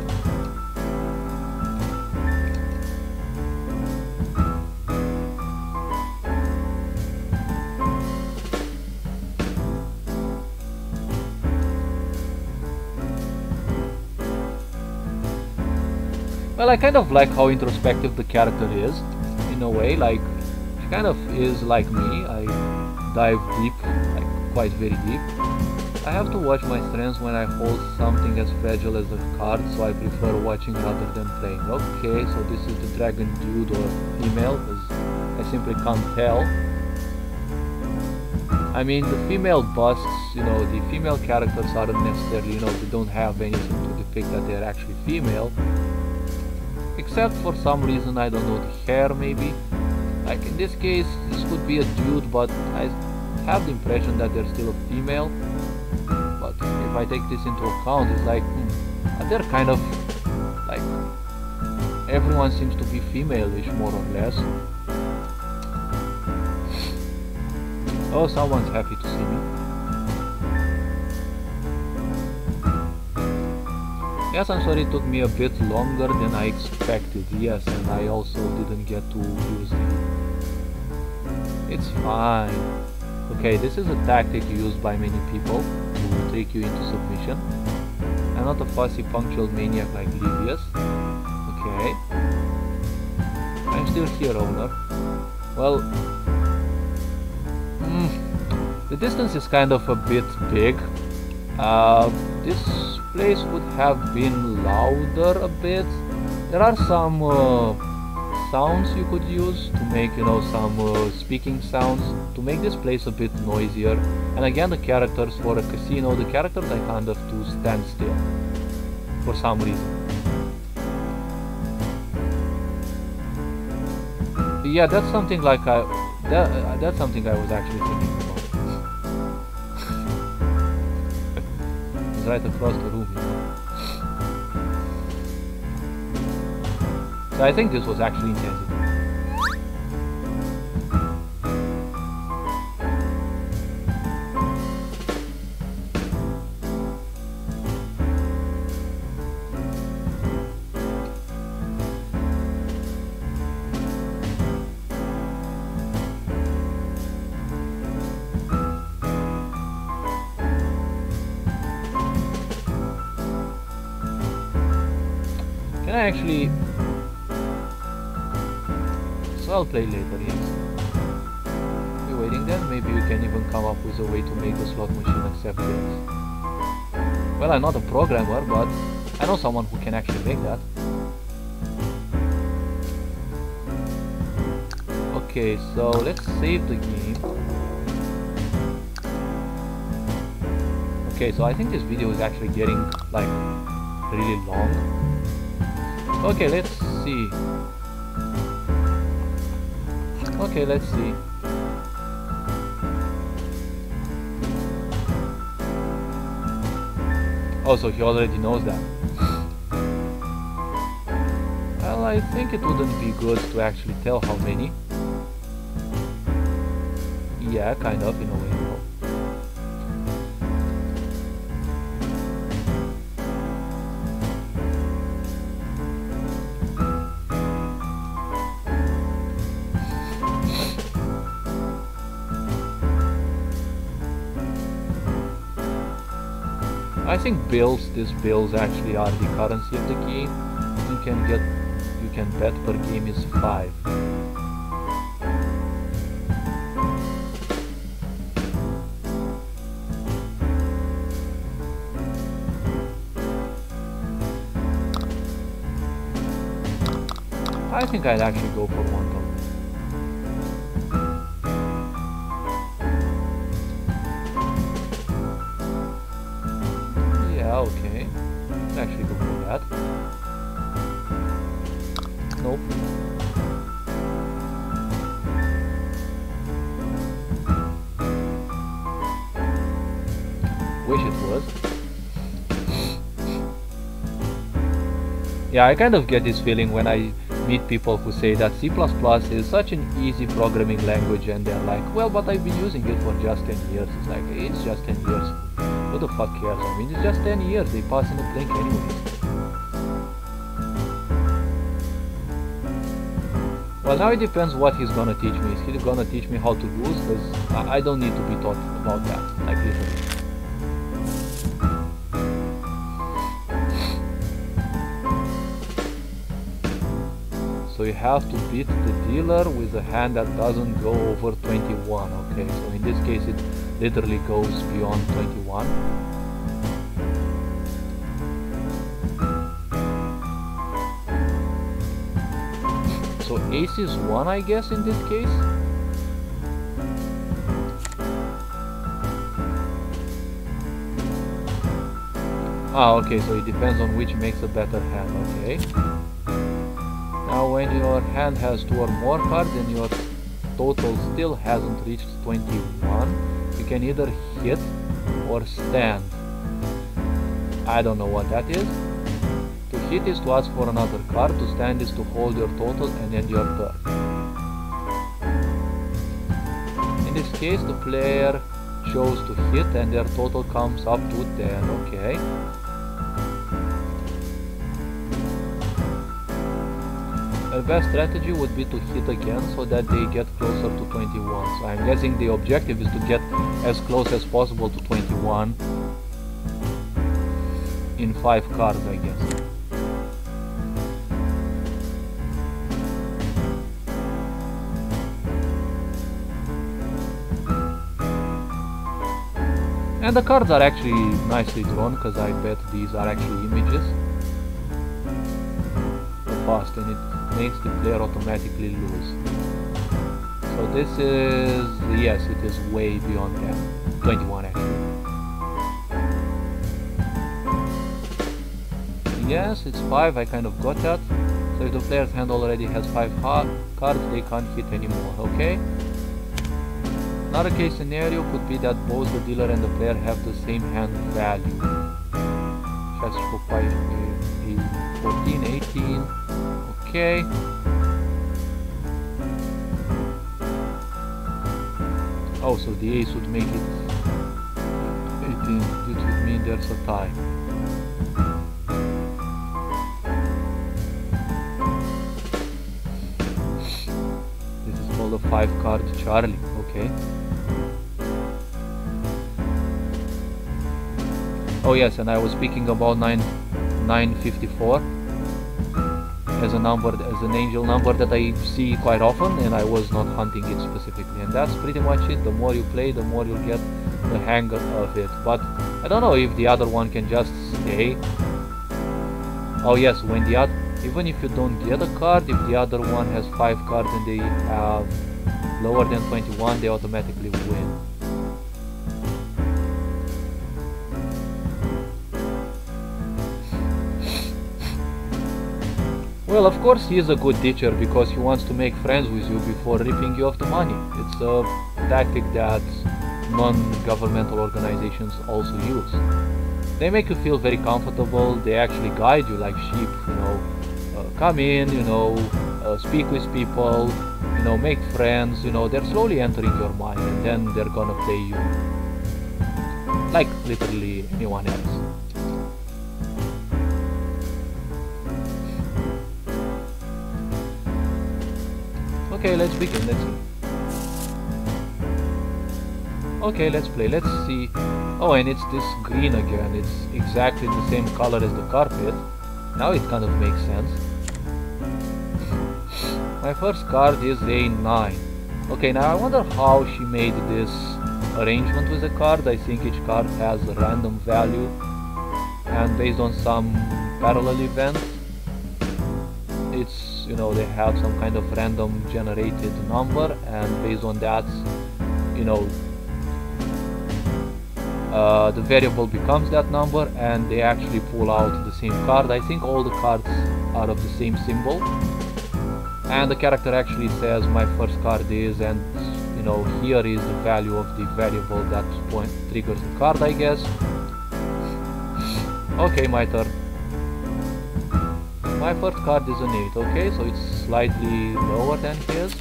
Well, I kind of like how introspective the character is, in a way. Like, she kind of is like me. I dive deep, like quite very deep. I have to watch my strengths when I hold something as fragile as a card, so I prefer watching rather than playing. Okay, so this is the dragon dude or female, because I simply can't tell. I mean, the female busts, the female characters aren't necessarily, they don't have anything to depict that they're actually female. Except for some reason, I don't know, the hair maybe. Like in this case, this could be a dude, but I have the impression that they're still a female. But if I take this into account, it's like, they're kind of, like, everyone seems to be female-ish, more or less. Oh, someone's happy to see me. Yes, I'm sorry it took me a bit longer than I expected, yes, and I also didn't get to use it. It's fine. Okay, this is a tactic used by many people to trick you into submission. I'm not a fussy, punctual maniac like Livius. Okay. I'm still here, owner. Well, the distance is kind of a bit big. This place would have been louder a bit. There are some sounds you could use to make, some speaking sounds to make this place a bit noisier. And again, the characters for a casino, the characters I kind of to stand still for some reason. Yeah, that's something like that's something I was actually thinking about. It's right across the room, So I think this was actually intended. Can I actually... So I'll play later, yes. We're waiting then? Maybe we can even come up with a way to make the slot machine accept this. Well, I'm not a programmer, but I know someone who can actually make that. Okay, so let's save the game. Okay, so I think this video is actually getting like really long. Okay, let's see. Okay, let's see. Oh, so he already knows that. Well, I think it wouldn't be good to actually tell how many. Yeah, kind of, in a way, no. I think these bills actually are the currency of the game. You can bet per game is 5. I think I'd actually go for 1,000. Yeah, okay. Let's actually go for that. Nope. Wish it was. Yeah, I kind of get this feeling when I meet people who say that C++ is such an easy programming language, and they're like, well, but I've been using it for just 10 years. It's like, it's just 10 years. Who the fuck cares? I mean, it's just 10 years. They pass in a blink anyways. Well, now it depends what he's gonna teach me. Is he gonna teach me how to lose? Because I don't need to be taught about that, like literally. So you have to beat the dealer with a hand that doesn't go over 21. Okay, so in this case it literally goes beyond 21. So ace is 1, I guess, in this case. Ah, okay, so it depends on which makes a better hand, okay. Now when your hand has 2 or more cards and your total still hasn't reached 21, you can either hit or stand. I don't know what that is. To hit is to ask for another card, to stand is to hold your total and end your turn. In this case the player chose to hit and their total comes up to 10, okay. The best strategy would be to hit again so that they get closer to 21. So I'm guessing the objective is to get as close as possible to 21 in 5 cards, I guess. And the cards are actually nicely drawn, because I bet these are actually images. Fast, and it makes the player automatically lose. So this is, yes, it is way beyond that. 21 actually. Yes, it's 5, I kind of got that. So if the player's hand already has 5 cards, they can't hit anymore, okay? Another case scenario could be that both the dealer and the player have the same hand value. 14, 18, okay. Oh, so the ace would make it 18, this would mean there's a tie. This is called a 5-card Charlie, okay. Oh yes, and I was speaking about 954 as a number, as an angel number that I see quite often, and I was not hunting it specifically, and that's pretty much it. The more you play, the more you'll get the hang of it. But I don't know if the other one can just stay. Oh yes, when the other, even if you don't get a card, if the other one has 5 cards and they have lower than 21, they automatically win. Well, of course he is a good teacher because he wants to make friends with you before ripping you of the money. It's a tactic that non-governmental organizations also use. They make you feel very comfortable, they actually guide you like sheep, you know. Come in, you know, speak with people, you know, make friends, you know, they're slowly entering your mind and then they're gonna play you like literally anyone else. Okay, let's begin, let's see. Okay, let's play, let's see. Oh, and it's this green again, it's exactly the same color as the carpet. Now it kind of makes sense. My first card is a 9. Okay, now I wonder how she made this arrangement with the card. I think each card has a random value and based on some parallel event, it's, you know, they have some kind of random generated number and based on that, you know, the variable becomes that number and they actually pull out the same card. I think all the cards are of the same symbol. And the character actually says my first card is, and you know, here is the value of the variable that triggers the card, I guess. Okay, my turn. My first card is an 8, okay, so it's slightly lower than his.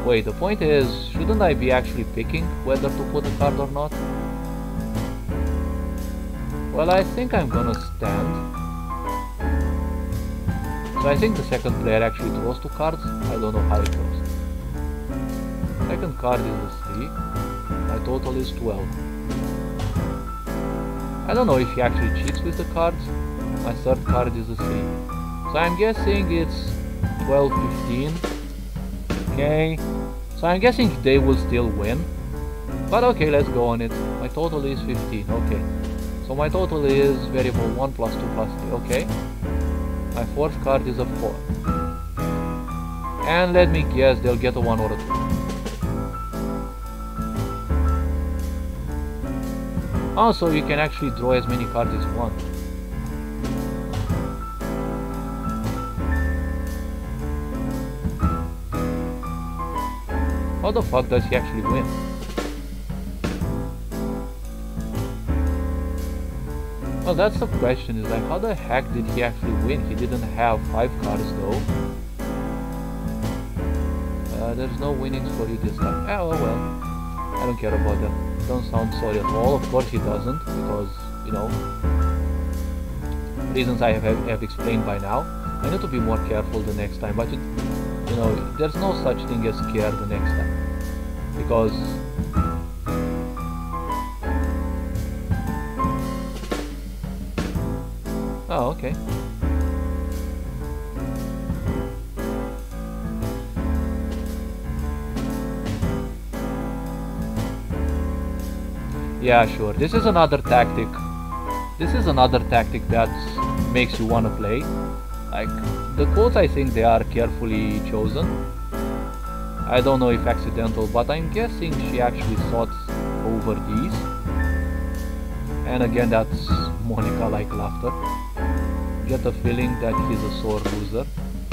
Wait, the point is, shouldn't I be actually picking whether to put a card or not? Well, I think I'm gonna stand. So I think the second player actually draws 2 cards. I don't know how it goes. Second card is a 3. My total is 12. I don't know if he actually cheats with the cards. My third card is a 3. So I'm guessing it's 12, 15. Okay. So I'm guessing they will still win. But okay, let's go on it. My total is 15. Okay. So my total is variable 1 plus 2 plus 3, okay. My fourth card is a 4. And let me guess, they'll get a 1 or a 2. Also, you can actually draw as many cards as you want. How the fuck does he actually win? Well, that's the question, is like, how the heck did he actually win? He didn't have 5 cards though. There's no winnings for you this time. Oh well, I don't care about that. Don't sound sorry at all. Of course he doesn't, because, you know, reasons I have explained by now. I need to be more careful the next time, but you know, there's no such thing as care the next time. Because oh, okay. Yeah, sure. This is another tactic. This is another tactic that makes you want to play. Like, the quotes, I think they are carefully chosen. I don't know if accidental, but I'm guessing she actually thought over these. And again, that's Monica-like laughter. Get the feeling that he's a sore loser.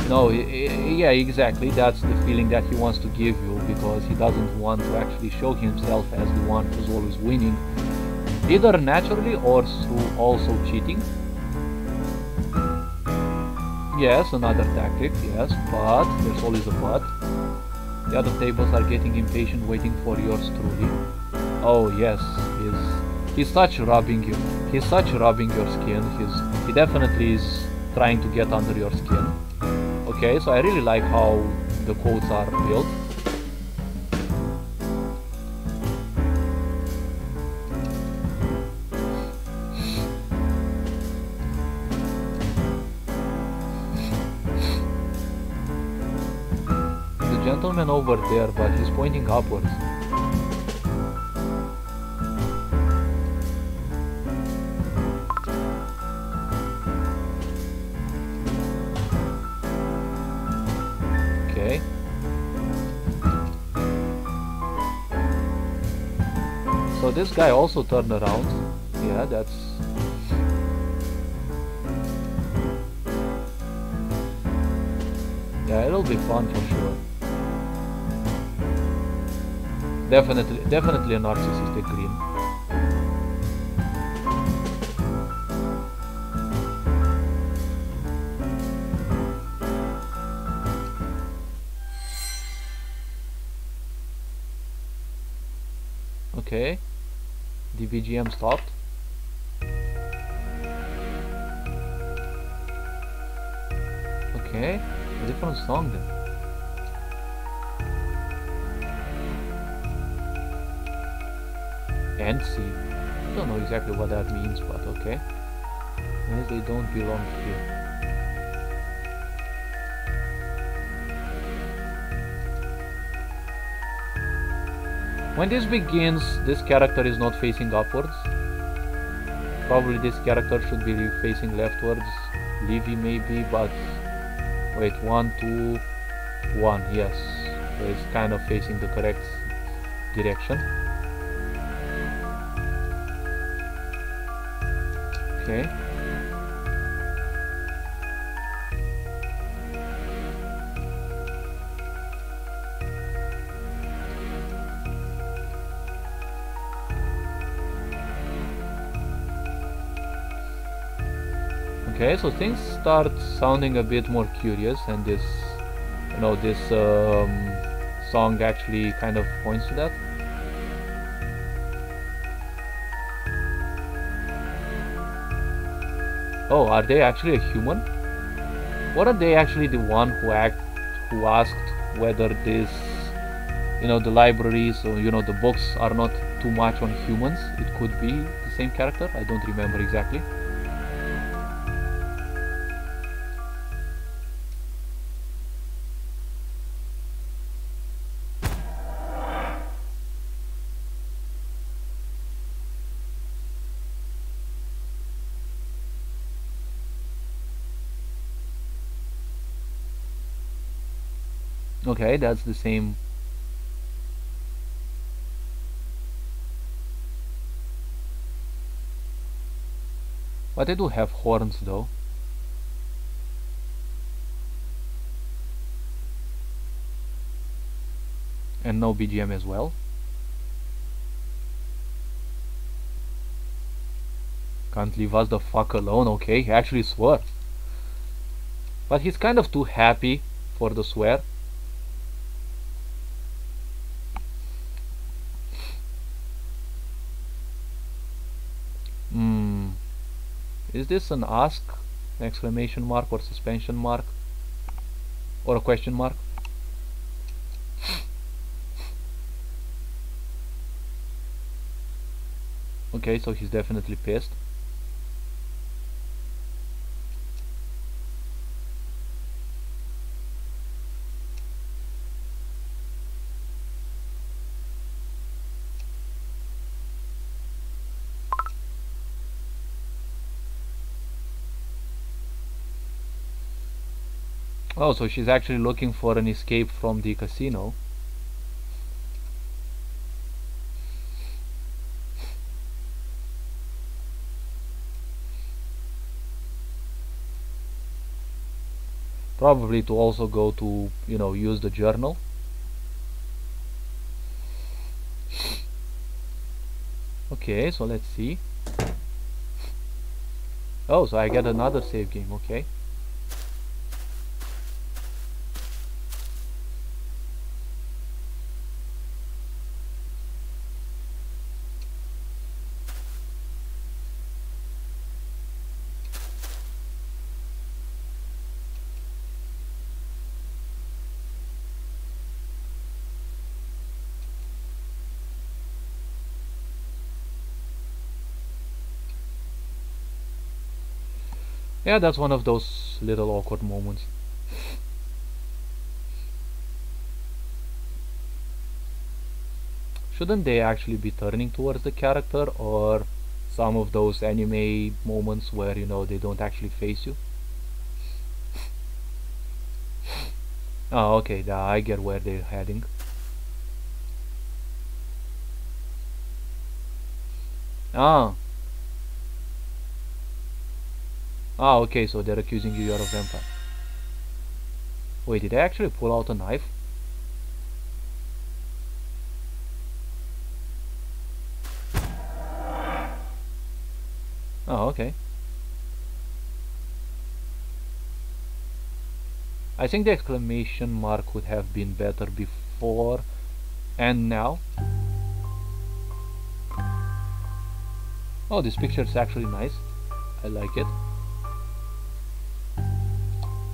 No, yeah, exactly, that's the feeling that he wants to give you, because he doesn't want to actually show himself as the one who's always winning, either naturally or through also cheating. Yes, another tactic, yes, but there's always a but. The other tables are getting impatient waiting for yours truly. Oh yes, he's such rubbing you. He's such rubbing your skin. He definitely is trying to get under your skin. Okay, so I really like how the quotes are built. The gentleman over there, but he's pointing upwards. So this guy also turned around. Yeah, that's... Yeah, it'll be fun for sure. Definitely a narcissistic green. Okay, the VGM stopped. Okay, a different song then. And C. I don't know exactly what that means, but okay. Yes, they don't belong here. When this begins, this character is not facing upwards. Probably this character should be facing leftwards. Livy maybe, but... Wait, 1, 2, 1, yes. It's kind of facing the correct direction. Okay. Okay, so things start sounding a bit more curious, and this, you know, this song actually kind of points to that. Oh, are they actually a human? Weren't they actually the one who asked whether this, you know, the libraries or, you know, the books are not too much on humans? It could be the same character. I don't remember exactly. Okay, that's the same. But they do have horns though. And no BGM as well. Can't leave us the fuck alone. Okay, he actually swore. But he's kind of too happy for the swear. Is this an ask, exclamation mark, or suspension mark, or a question mark? Okay, so he's definitely pissed. Oh, so she's actually looking for an escape from the casino. Probably to also go to, you know, use the journal. Okay, so let's see. Oh, so I get another save game, okay. Yeah, that's one of those little awkward moments. Shouldn't they actually be turning towards the character, or some of those anime moments where, you know, they don't actually face you? Oh, okay, I get where they're heading. Ah. Ah, okay, so they're accusing you're a vampire. Wait, did I actually pull out a knife? Oh, okay. I think the exclamation mark would have been better before and now. Oh, this picture is actually nice. I like it.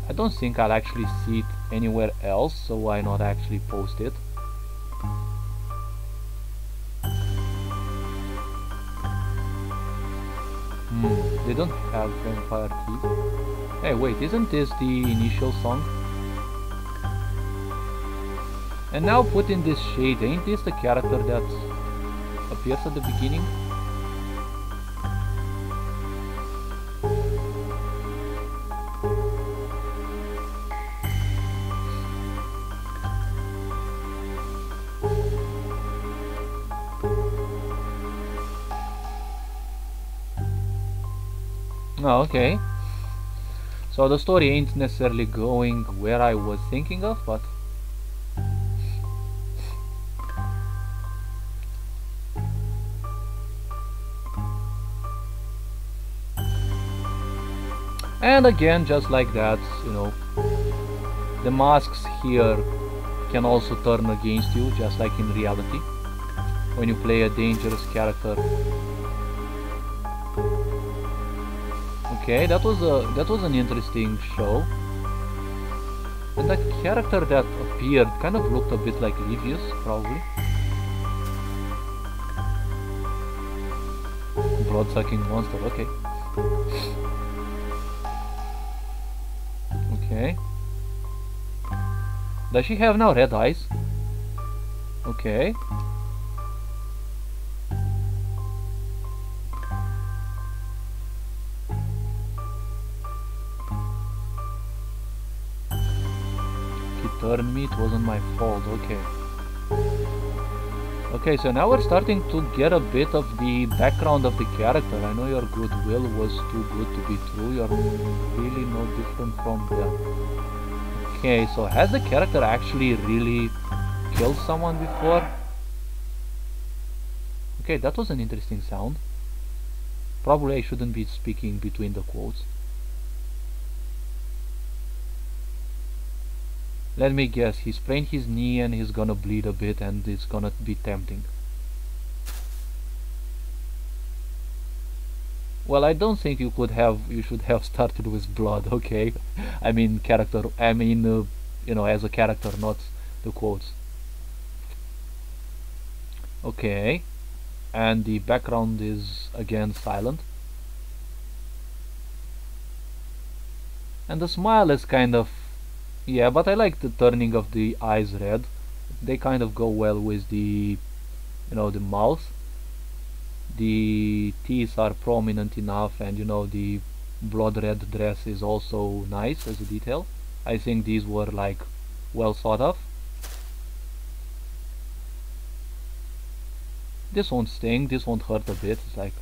I don't think I'll actually see it anywhere else, so why not actually post it? They don't have vampire teeth. Hey, wait, isn't this the initial song? And now put in this shade, ain't this the character that appears at the beginning? Oh, okay. So the story ain't necessarily going where I was thinking of, but... And again, just like that, you know, the masks here can also turn against you, just like in reality, when you play a dangerous character. Okay, that was an interesting show. And the character that appeared kind of looked a bit like Livius, probably. Blood-sucking monster, okay. Okay. Does she have now red eyes? Okay. He turned me, it wasn't my fault, okay. Okay, so now we're starting to get a bit of the background of the character. I know your goodwill was too good to be true. You're really no different from them. Okay, so has the character actually really killed someone before? Okay, that was an interesting sound. Probably I shouldn't be speaking between the quotes. Let me guess, he sprained his knee and he's gonna bleed a bit and it's gonna be tempting. Well, I don't think you should have started with blood, okay? I mean you know, as a character, not the quotes. Okay, and the background is again silent. And the smile is kind of, yeah, but I like the turning of the eyes red. They kind of go well with the, you know, the mouth. The teeth are prominent enough, and you know, the blood red dress is also nice as a detail. I think these were like well thought of. This won't sting, this won't hurt a bit. It's like,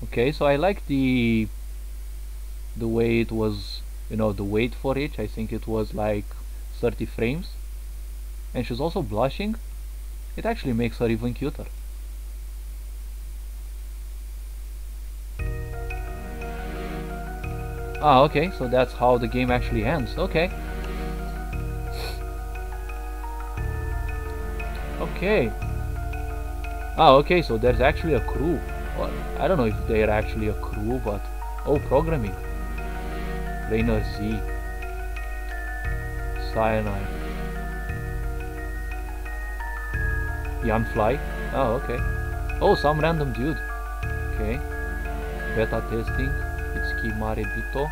okay, so I like the way it was, you know, the wait for it. I think it was like 30 frames. And she's also blushing. It actually makes her even cuter. Ah, okay, so that's how the game actually ends. Okay. Okay. Ah, okay, so there's actually a crew. Well, I don't know if they're actually a crew, but... Oh, programming. Rainer Z. Cyanide. Jan Fly. Oh, okay. Oh, some random dude. Okay. Beta testing. Itsuki Marebito.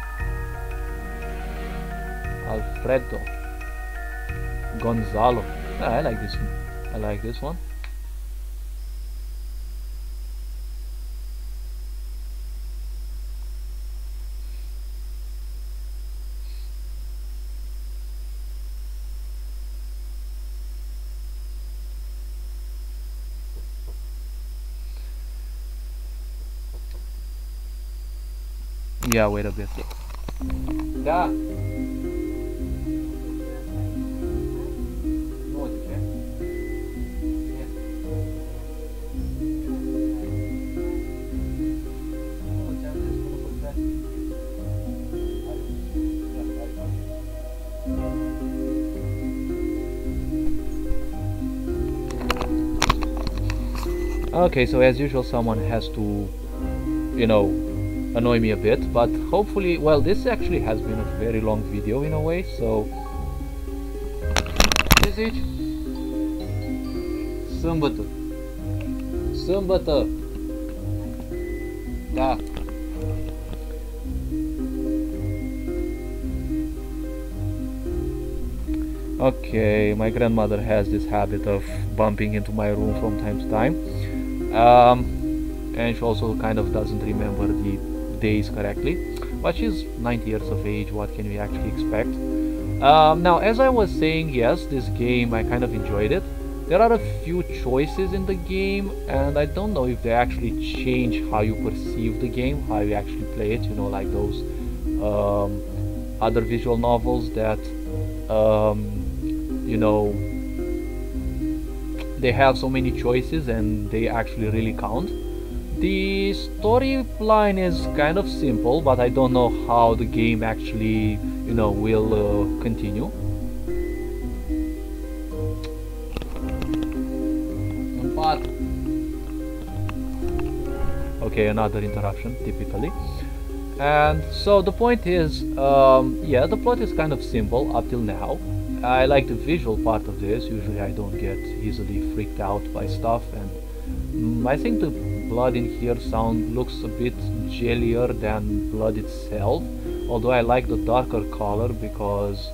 Alfredo. Gonzalo. Ah, I like this one. I like this one. Yeah, wait a bit. Da. Okay, so as usual someone has to, you know, annoy me a bit, but hopefully, well, this actually has been a very long video in a way, so ce zici? Sâmbătă. Sâmbătă. Da. Okay, my grandmother has this habit of bumping into my room from time to time. And she also kind of doesn't remember the days correctly, but she's 90 years of age, what can we actually expect? Now, as I was saying, yes, this game, I kind of enjoyed it. There are a few choices in the game, and I don't know if they actually change how you perceive the game, how you actually play it, you know, like those other visual novels that, you know, they have so many choices and they actually really count. The storyline is kind of simple, but I don't know how the game actually, you know, will continue. Okay, another interruption, typically. And so the point is, yeah, the plot is kind of simple up till now. I like the visual part of this. Usually I don't get easily freaked out by stuff, and I think the blood in here looks a bit jellier than blood itself, although I like the darker color because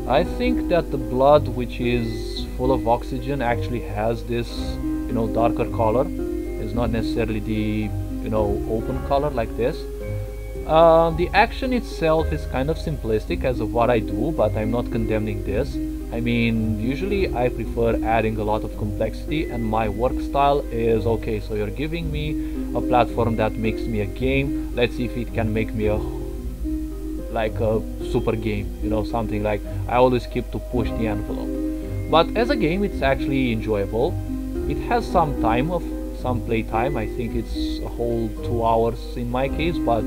I think that the blood, which is full of oxygen, actually has this, you know, darker color. It's not necessarily the, you know, open color like this. The action itself is kind of simplistic as of what I do, but I'm not condemning this. I mean, usually I prefer adding a lot of complexity, and my work style is, okay, so you're giving me a platform that makes me a game, let's see if it can make me a super game, you know, something like I always keep to push the envelope. But as a game, it's actually enjoyable. It has some play time. I think it's a whole 2 hours in my case, but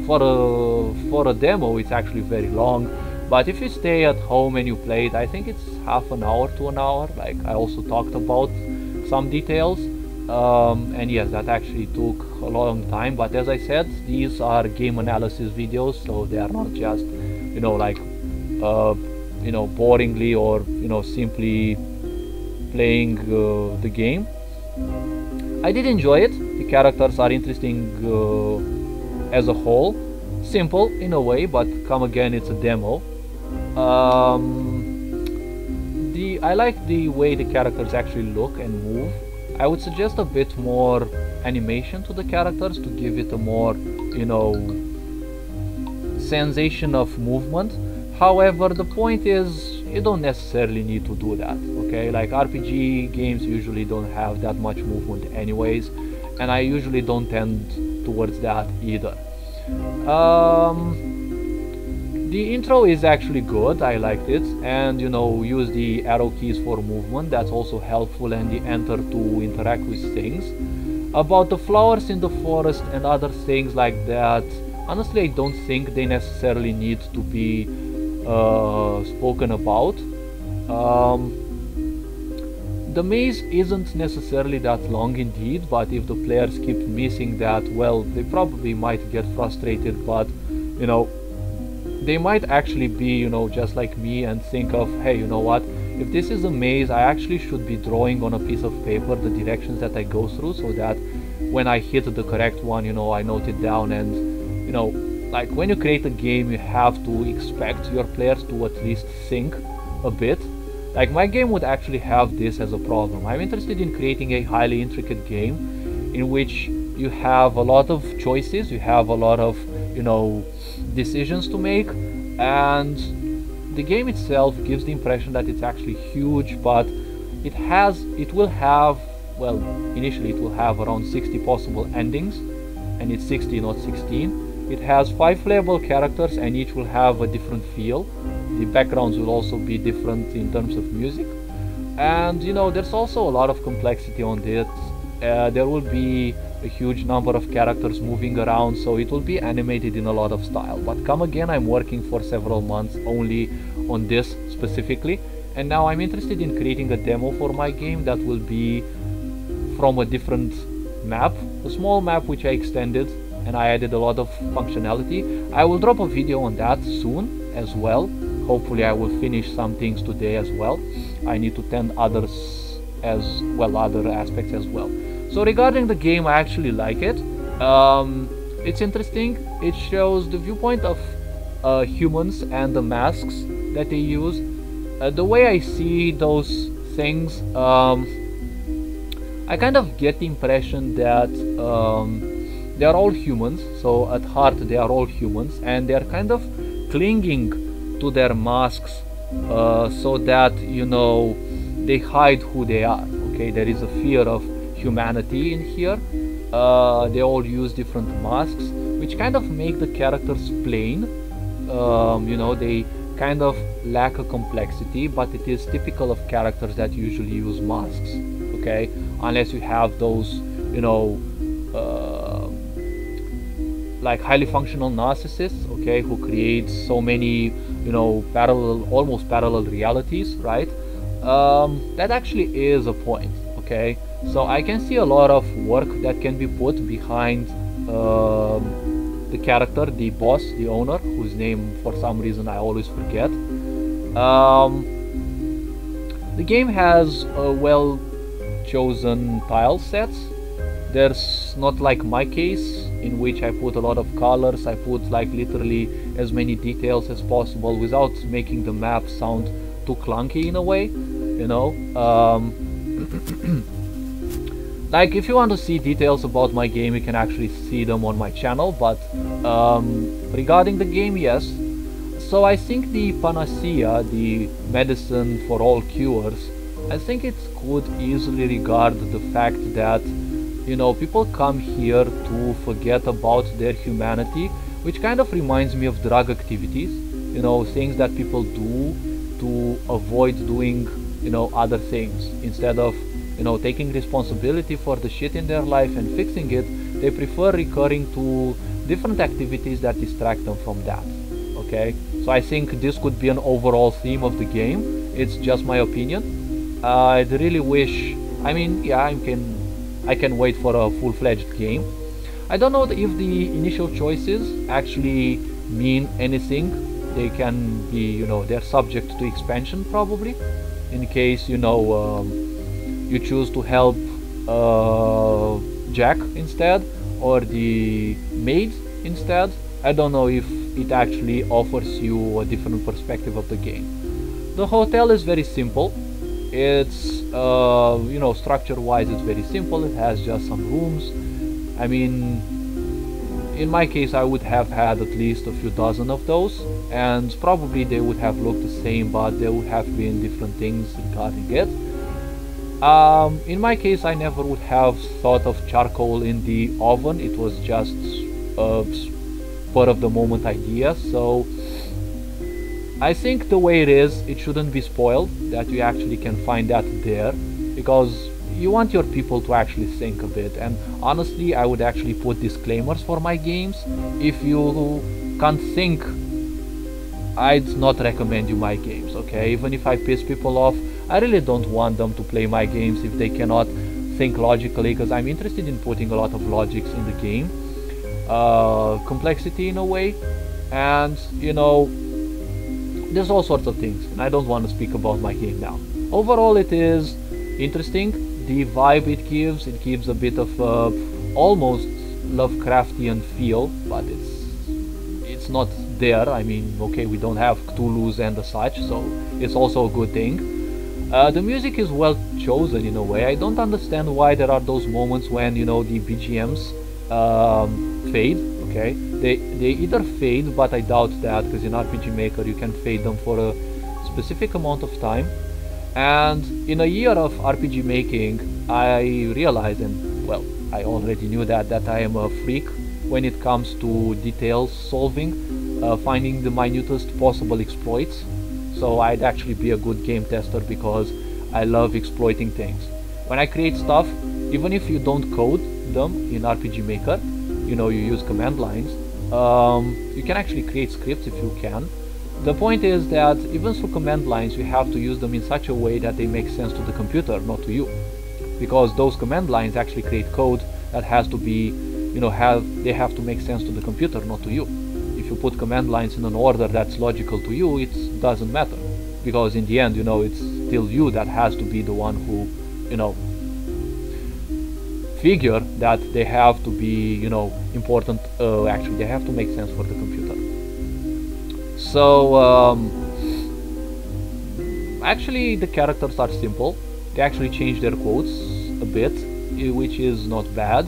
for a demo it's actually very long. But if you stay at home and you play it, I think it's half an hour to an hour. Like I also talked about some details, and yes, that actually took a long time. But as I said, these are game analysis videos, so they are not just, you know, like you know, boringly or, you know, simply playing the game. I did enjoy it. The characters are interesting as a whole, simple in a way, but come again, it's a demo. I like the way the characters actually look and move. I would suggest a bit more animation to the characters to give it a more, you know, sensation of movement. However, the point is, you don't necessarily need to do that, okay? Like RPG games usually don't have that much movement anyways, and I usually don't tend towards that either. The intro is actually good, I liked it, and, you know, use the arrow keys for movement, that's also helpful, and the enter to interact with things. About the flowers in the forest and other things like that, honestly I don't think they necessarily need to be spoken about. The maze isn't necessarily that long indeed, but if the players keep missing that, well, they probably might get frustrated, but, you know, they might actually be, you know, just like me and think of, hey, you know what, if this is a maze, I actually should be drawing on a piece of paper the directions that I go through, so that when I hit the correct one, you know, I note it down. And, you know, like when you create a game, you have to expect your players to at least think a bit. Like my game would actually have this as a problem. I'm interested in creating a highly intricate game in which you have a lot of choices, you have a lot of, you know, decisions to make, and the game itself gives the impression that it's actually huge, but it will have well, initially it will have around 60 possible endings, and it's 60, not 16. It has 5 playable characters, and each will have a different feel. The backgrounds will also be different in terms of music, and you know, there's also a lot of complexity on this. There will be a huge number of characters moving around, so it will be animated in a lot of style. But come again, I'm working for several months only on this specifically, and now I'm interested in creating a demo for my game that will be from a different map, a small map which I extended and I added a lot of functionality. I will drop a video on that soon as well. Hopefully I will finish some things today as well. I need to tend others as well, other aspects as well. So regarding the game, I actually like it. It's interesting. It shows the viewpoint of humans and the masks that they use. The way I see those things, I kind of get the impression that they are all humans. So at heart they are all humans, and they are kind of clinging to their masks so that, you know, they hide who they are. Okay, there is a fear of humanity in here. They all use different masks, which kind of make the characters plain. You know, they kind of lack a complexity, but it is typical of characters that usually use masks. Okay, unless you have those, you know, like highly functional narcissists, okay, who create so many, you know, almost parallel realities, right? That actually is a point. Okay, so I can see a lot of work that can be put behind the character, the boss, the owner, whose name for some reason I always forget. The game has well chosen tile sets. There's not like my case, in which I put a lot of colors. I put like literally as many details as possible without making the map sound too clunky in a way, you know. Like, if you want to see details about my game, you can actually see them on my channel. But regarding the game, yes. So I think the Panacea, the medicine for all cures, I think it could easily regard the fact that, you know, people come here to forget about their humanity, which kind of reminds me of drug activities, you know, things that people do to avoid doing, you know, other things. Instead of, you know, taking responsibility for the shit in their life and fixing it, they prefer recurring to different activities that distract them from that. Okay, so I think this could be an overall theme of the game. It's just my opinion. I'd really wish, I mean, yeah, I can wait for a full-fledged game. I don't know if the initial choices actually mean anything. They can be, you know, they're subject to expansion probably, in case, you know, you choose to help Jack instead, or the maid instead. I don't know if it actually offers you a different perspective of the game. The hotel is very simple. It's you know, structure wise it's very simple. It has just some rooms. I mean, in my case I would have had at least a few dozen of those, and probably they would have looked the same, but there would have been different things regarding it. In my case I never would have thought of charcoal in the oven. It was just a spur of the moment idea. So I think the way it is, it shouldn't be spoiled, that you actually can find that there, because you want your people to actually think of it. And honestly, I would actually put disclaimers for my games. If you can't think, I'd not recommend you my games, okay? Even if I piss people off, I really don't want them to play my games if they cannot think logically, because I'm interested in putting a lot of logics in the game, complexity in a way, and, you know, there's all sorts of things, and I don't want to speak about my game now. Overall, it is interesting. The vibe it gives a bit of almost Lovecraftian feel, but it's not there. I mean, okay, we don't have Cthulhu's and the such, so it's also a good thing. The music is well chosen in a way. I don't understand why there are those moments when, you know, the BGMs fade. Okay, they either fade, but I doubt that, because in RPG Maker you can fade them for a specific amount of time. And in a year of RPG making, I realized, and well, I already knew that I am a freak when it comes to details solving, finding the minutest possible exploits. So I'd actually be a good game tester because I love exploiting things. When I create stuff, even if you don't code them in RPG Maker, you use command lines, you can actually create scripts if you can. The point is that even through command lines, you have to use them in such a way that they make sense to the computer, not to you. Because those command lines actually create code that has to be, they have to make sense to the computer, not to you. If you put command lines in an order that's logical to you, it doesn't matter. Because in the end, it's still you that has to be the one who, figure that they have to be, important, actually they have to make sense for the computer. So, actually the characters are simple. They actually change their quotes a bit, which is not bad.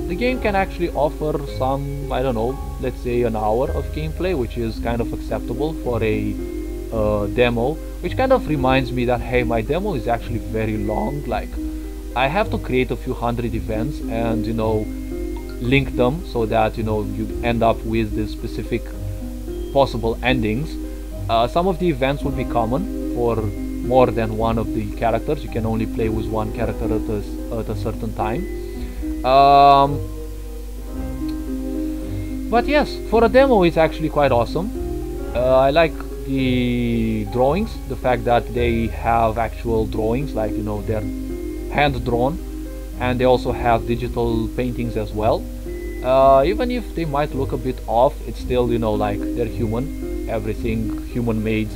The game can actually offer some, I don't know, let's say an hour of gameplay, which is kind of acceptable for a demo, which kind of reminds me that, hey, my demo is actually very long. Like, I have to create a few hundred events and, link them so that, you end up with the specific possible endings. Some of the events will be common for more than one of the characters. You can only play with one character at a certain time. But yes, for a demo it's actually quite awesome. I like the drawings, the fact that they have actual drawings, like they're hand drawn, and they also have digital paintings as well. Even if they might look a bit off, it's still like they're human, everything human made.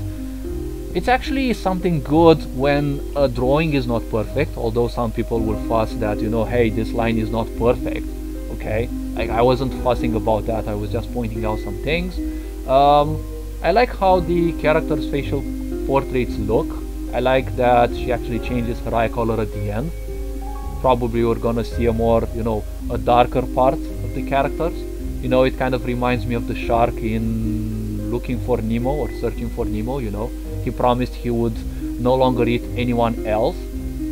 It's actually something good when a drawing is not perfect, although some people will fuss that, hey, this line is not perfect. Okay, like, I wasn't fussing about that, I was just pointing out some things. I like how the character's facial portraits look. I like that she actually changes her eye color at the end. Probably we're gonna see a more, a darker part of the characters. It kind of reminds me of the shark in Looking for Nemo or Searching for Nemo. He promised he would no longer eat anyone else,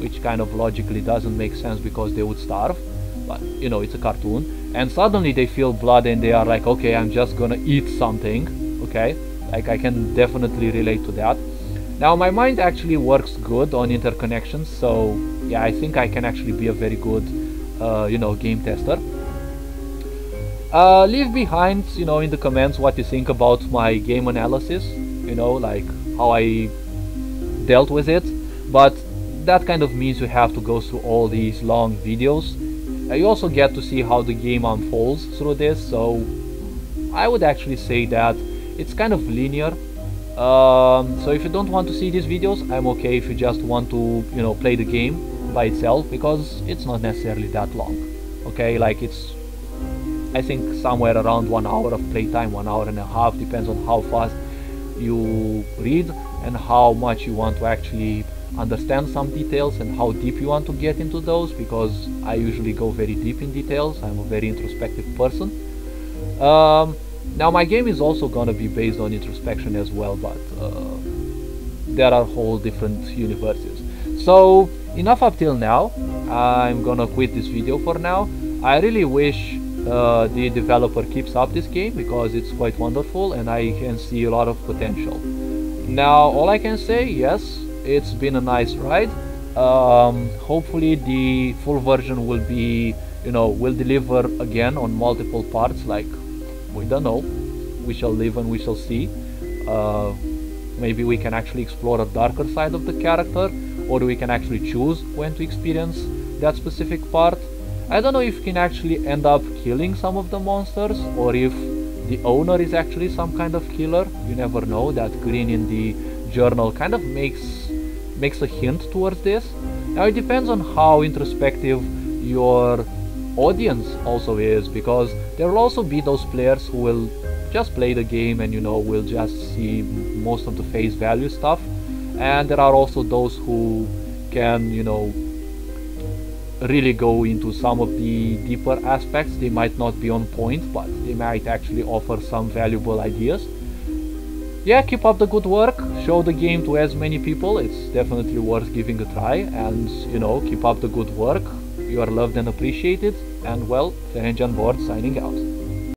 which kind of logically doesn't make sense because they would starve. But it's a cartoon, and suddenly they feel blood and they are like, okay, I'm just gonna eat something. Okay, like, I can definitely relate to that. Now my mind actually works good on interconnections, so yeah, I think I can actually be a very good game tester. Leave behind in the comments what you think about my game analysis, like how I dealt with it. But that kind of means you have to go through all these long videos. You also get to see how the game unfolds through this, so I would actually say that it's kind of linear. So if you don't want to see these videos, I'm okay if you just want to play the game by itself, because it's not necessarily that long. Okay, like, it's, I think, somewhere around 1 hour of playtime, 1 hour and a half, depends on how fast you read and how much you want to actually understand some details and how deep you want to get into those, because I usually go very deep in details. I'm a very introspective person. Now my game is also gonna be based on introspection as well, but there are whole different universes. So enough up till now. I'm gonna quit this video for now. I really wish the developer keeps up this game, because it's quite wonderful and I can see a lot of potential. Now all I can say, yes, it's been a nice ride. Hopefully the full version will be, will deliver again on multiple parts. Like, we don't know, we shall live and we shall see. Maybe we can actually explore a darker side of the character, or we can actually choose when to experience that specific part. I don't know if you can actually end up killing some of the monsters, or if the owner is actually some kind of killer. You never know. That green in the journal kind of makes a hint towards this. Now it depends on how introspective your audience also is, because there will also be those players who will just play the game and will just see most of the face value stuff, and there are also those who can really go into some of the deeper aspects. They might not be on point, but they might actually offer some valuable ideas. yeah, keep up the good work, show the game to as many people, it's definitely worth giving a try, and you know, keep up the good work, you are loved and appreciated, and well, Ferenc on board signing out.